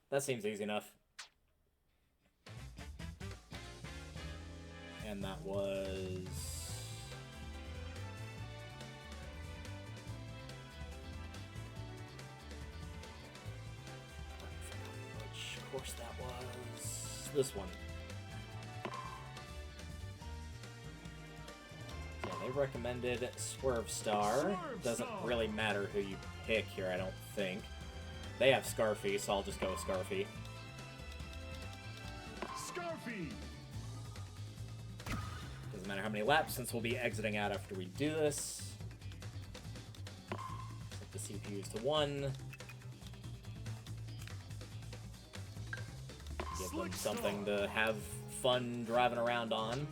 A: That seems easy enough. And that was... which course that was. This one. Yeah, they recommended Swerve Star. Doesn't really matter who you pick here, I don't think. They have Scarfy, so I'll just go with Scarfy.
B: Scarfy!
A: Doesn't matter how many laps, since we'll be exiting out after we do this. Set the CPUs to 1. Give them something to have fun driving around on.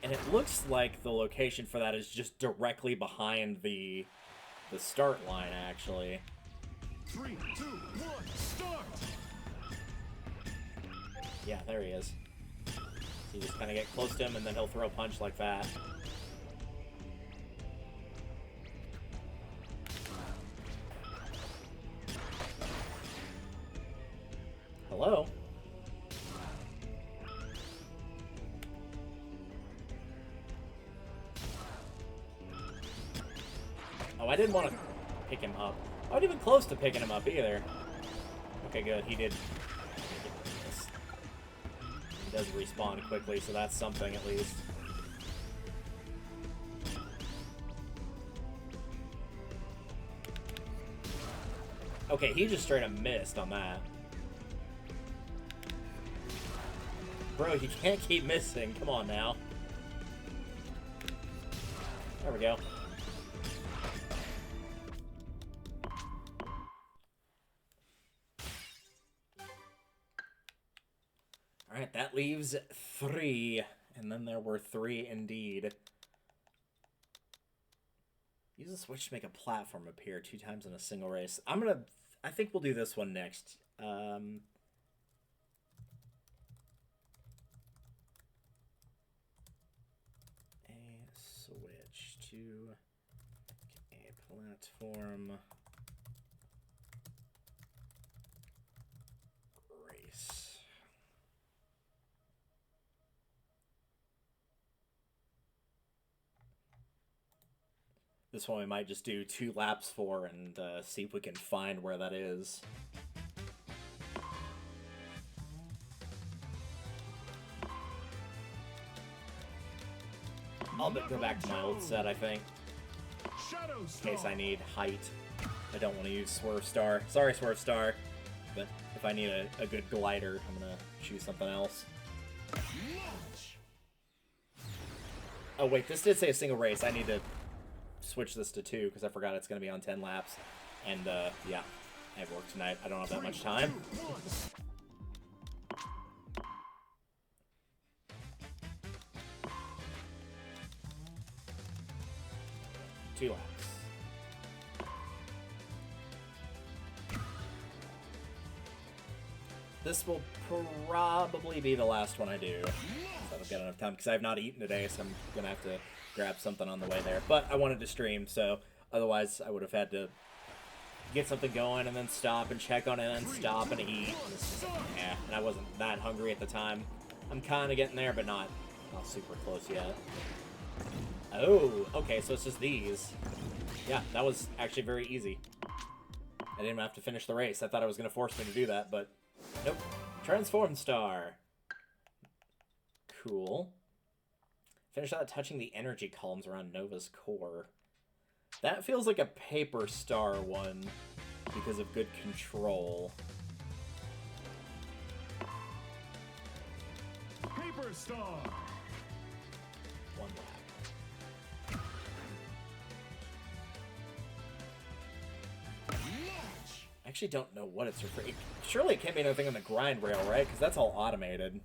A: And it looks like the location for that is just directly behind the start line, actually.
B: 3, 2, 1, start!
A: Yeah, there he is. So you just kind of get close to him, and then he'll throw a punch like that. Hello? Oh, I didn't want to pick him up. I wasn't even close to picking him up either. Okay, good. He did. He does respawn quickly, so that's something at least. Okay, he just straight up missed on that. Bro, you can't keep missing. Come on now. There we go. Alright, that leaves 3. And then there were 3 indeed. Use a switch to make a platform appear 2 times in a single race. I think we'll do this one next. A switch to a platform race. This one we might just do 2 laps for and see if we can find where that is. I'll go back to my old set, I think. In case I need height. I don't want to use Swerve Star. Sorry, Swerve Star. But if I need a good glider, I'm going to choose something else. Oh, wait, this did say a single race. I need to switch this to 2 because I forgot it's going to be on 10 laps. And, yeah, I have work tonight. I don't have that much time. 2 laps. This will probably be the last one I do. So I've got enough time because I have not eaten today, so I'm going to have to grab something on the way there. But I wanted to stream, so otherwise I would have had to get something going and then stop and check on it and then stop and eat. Yeah, and I wasn't that hungry at the time. I'm kind of getting there, but not super close yet. Oh, okay, so it's just these. Yeah, that was actually very easy. I didn't even have to finish the race. I thought it was going to force me to do that, but nope. Transform Star. Cool. Finish out touching the energy columns around Nova's core. That feels like a Paper Star one because of good control.
B: Paper Star.
A: 1 lap. actually don't know what it's referring. Surely it can't be anything on the grind rail, right? Because that's all automated.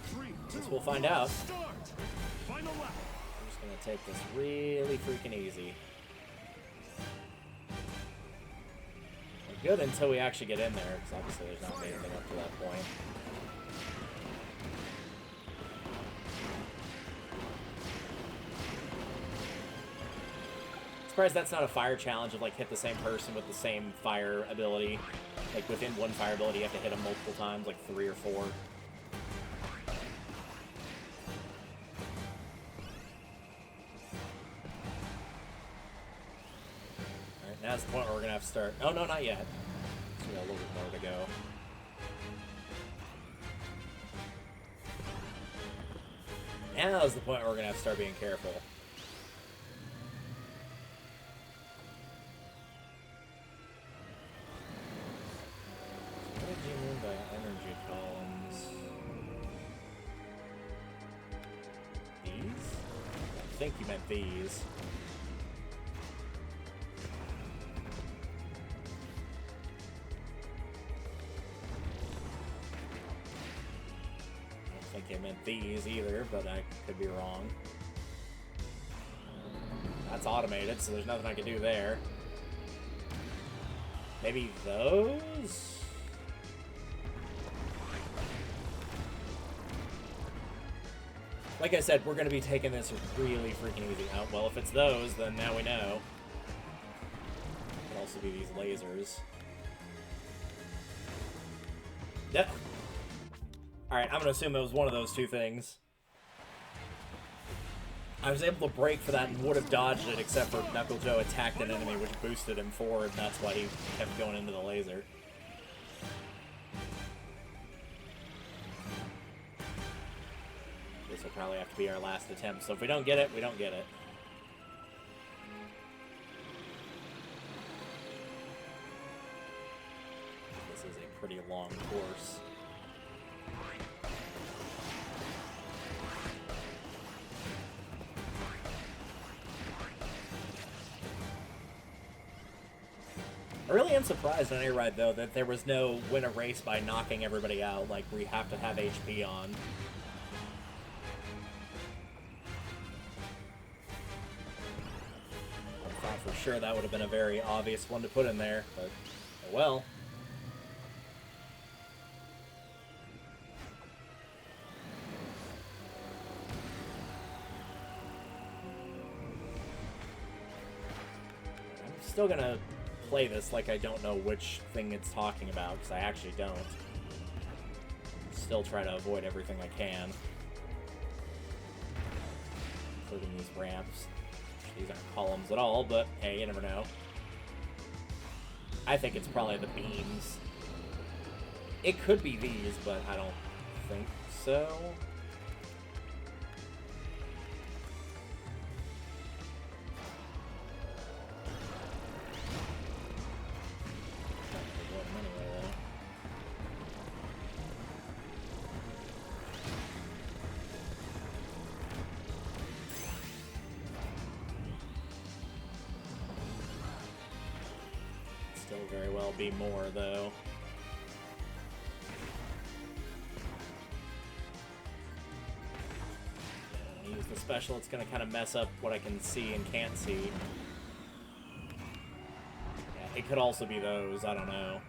B: 3, 2,
A: Guess we'll find out.
B: Start. Final lap.
A: I'm just gonna take this really freaking easy. We're good until we actually get in there, because obviously there's not anything up to that point. Surprised that's not a fire challenge of like hit the same person with the same fire ability. Like within one fire ability you have to hit them multiple times, like 3 or 4. Alright, now's the point where we're gonna have to start. Oh no, not yet. So we got a little bit more to go. Now's the point where we're gonna have to start being careful. What did you mean by energy columns? These? I think you meant these. I don't think you meant these either, but I could be wrong. That's automated, so there's nothing I can do there. Maybe those? Like I said, we're going to be taking this really freaking easy. Oh, well, if it's those, then now we know. It could also be these lasers. Yep. Alright, I'm going to assume it was one of those two things. I was able to break for that and would have dodged it, except for Knuckle Joe attacked an enemy, which boosted him forward, and that's why he kept going into the laser. This will probably have to be our last attempt, so if we don't get it, we don't get it. This is a pretty long course. I really am surprised on A Ride, though, that there was no win a race by knocking everybody out, like where you have to have HP on. I thought for sure that would have been a very obvious one to put in there, but oh well. I'm still gonna play this like I don't know which thing it's talking about, because I actually don't. Still try to avoid everything I can. Including these ramps. These aren't columns at all, but hey, you never know. I think it's probably the beams. It could be these, but I don't think so. Still very well be more, though. When I use the special, it's going to kind of mess up what I can see and can't see. Yeah, it could also be those, I don't know.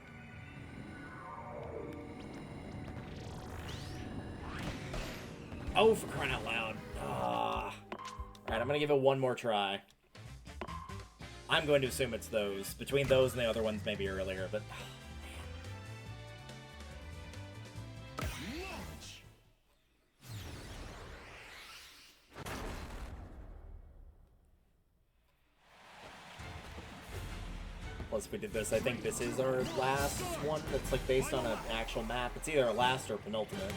A: Oh, for crying out loud. Alright, I'm going to give it one more try. I'm going to assume it's those. Between those and the other ones maybe earlier, but...
B: Launch.
A: Plus, if we did this, I think this is our last one that's like based on an actual map. It's either our last or penultimate.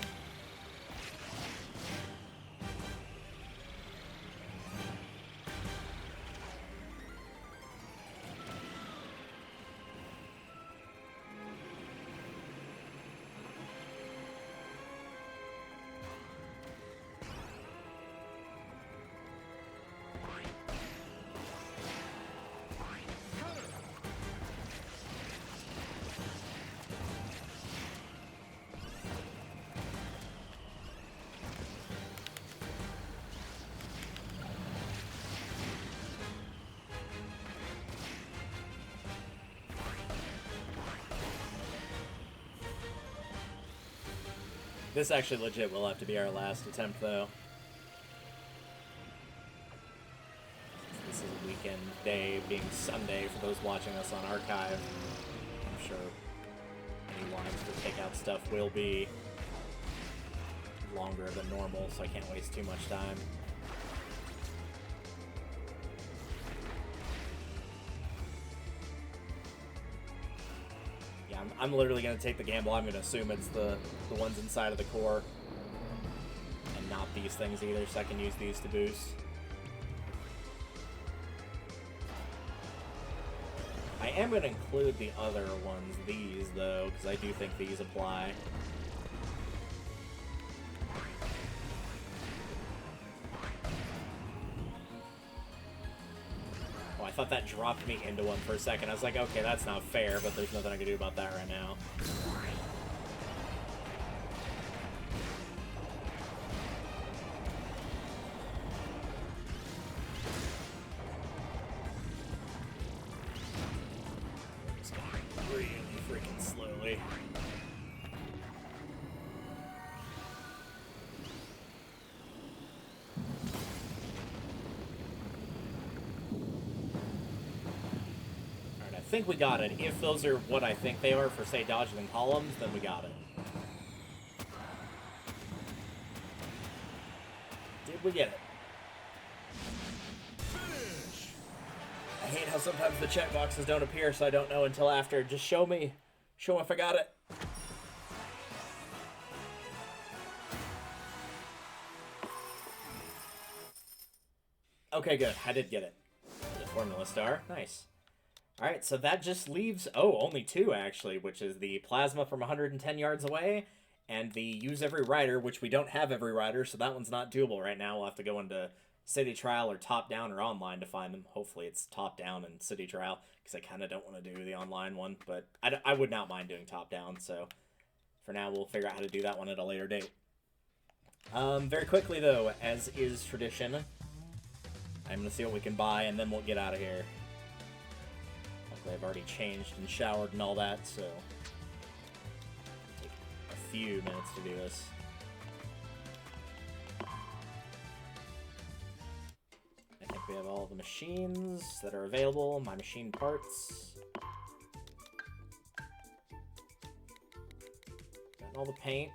A: This actually legit will have to be our last attempt, though. This is a weekend day, being Sunday for those watching us on archive. I'm sure any lines for takeout stuff will be longer than normal, so I can't waste too much time. Yeah, I'm literally going to take the gamble. I'm going to assume it's the ones inside of the core, and not these things either, so I can use these to boost. I am going to include the other ones, these, though, because I do think these apply. Oh, I thought that dropped me into one for a second. I was like, okay, that's not fair, but there's nothing I can do about that right now. I think we got it. If those are what I think they are for, say, dodging in columns, then we got it. Did we get it?
B: Finish.
A: I hate how sometimes the checkboxes don't appear, so I don't know until after. Just show me. Show me if I got it. Okay, good. I did get it. The Formula Star. Nice. Alright, so that just leaves... Oh, only two, actually, which is the Plasma from 110 yards away, and the Use Every Rider, which we don't have every rider, so that one's not doable right now. We'll have to go into City Trial or Top Down or Online to find them. Hopefully it's Top Down and City Trial, because I kind of don't want to do the online one, but I would not mind doing Top Down, so for now we'll figure out how to do that one at a later date. Very quickly, though, as is tradition, I'm going to see what we can buy, and then we'll get out of here. I've already changed and showered and all that, so it'll take a few minutes to do this. I think we have all the machines that are available, my machine parts. Got all the paint.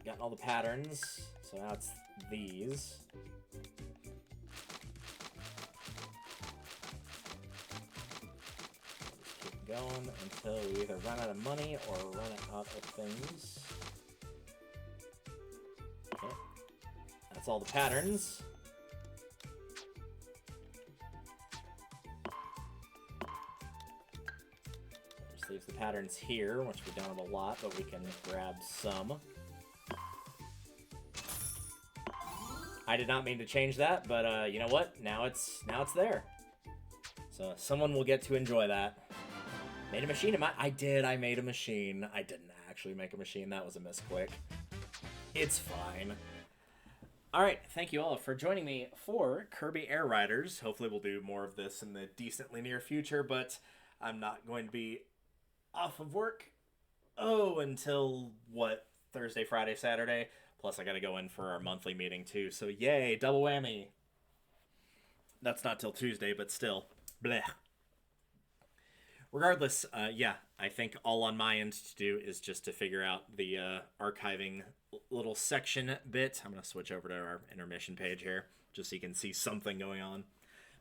A: Got all the patterns, so now it's these. Going until we either run out of money or run out of things. Okay. That's all the patterns. Just leaves the patterns here, which we don't have a lot, but we can grab some. I did not mean to change that, but you know what? Now it's there. So someone will get to enjoy that. Made a machine? I made a machine. I didn't actually make a machine. That was a misclick. It's fine. Alright, thank you all for joining me for Kirby Air Riders. Hopefully we'll do more of this in the decently near future, but I'm not going to be off of work, until, Thursday, Friday, Saturday? Plus I gotta go in for our monthly meeting too, so yay, double whammy. That's not till Tuesday, but still. Blech. Regardless, yeah, I think all on my end to do is just to figure out the archiving little section bit. I'm going to switch over to our intermission page here, just so you can see something going on.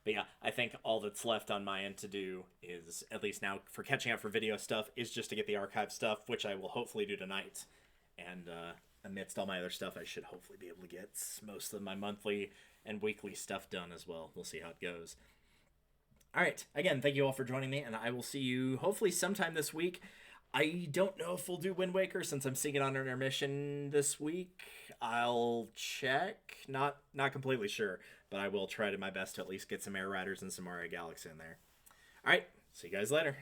A: But yeah, I think all that's left on my end to do is, at least now for catching up for video stuff, is just to get the archive stuff, which I will hopefully do tonight. And amidst all my other stuff, I should hopefully be able to get most of my monthly and weekly stuff done as well. We'll see how it goes. Alright, again, thank you all for joining me, and I will see you hopefully sometime this week. I don't know if we'll do Wind Waker since I'm seeing it on intermission this week. I'll check. Not completely sure, but I will try to my best to at least get some Air Riders and some Mario Galaxy in there. Alright, see you guys later.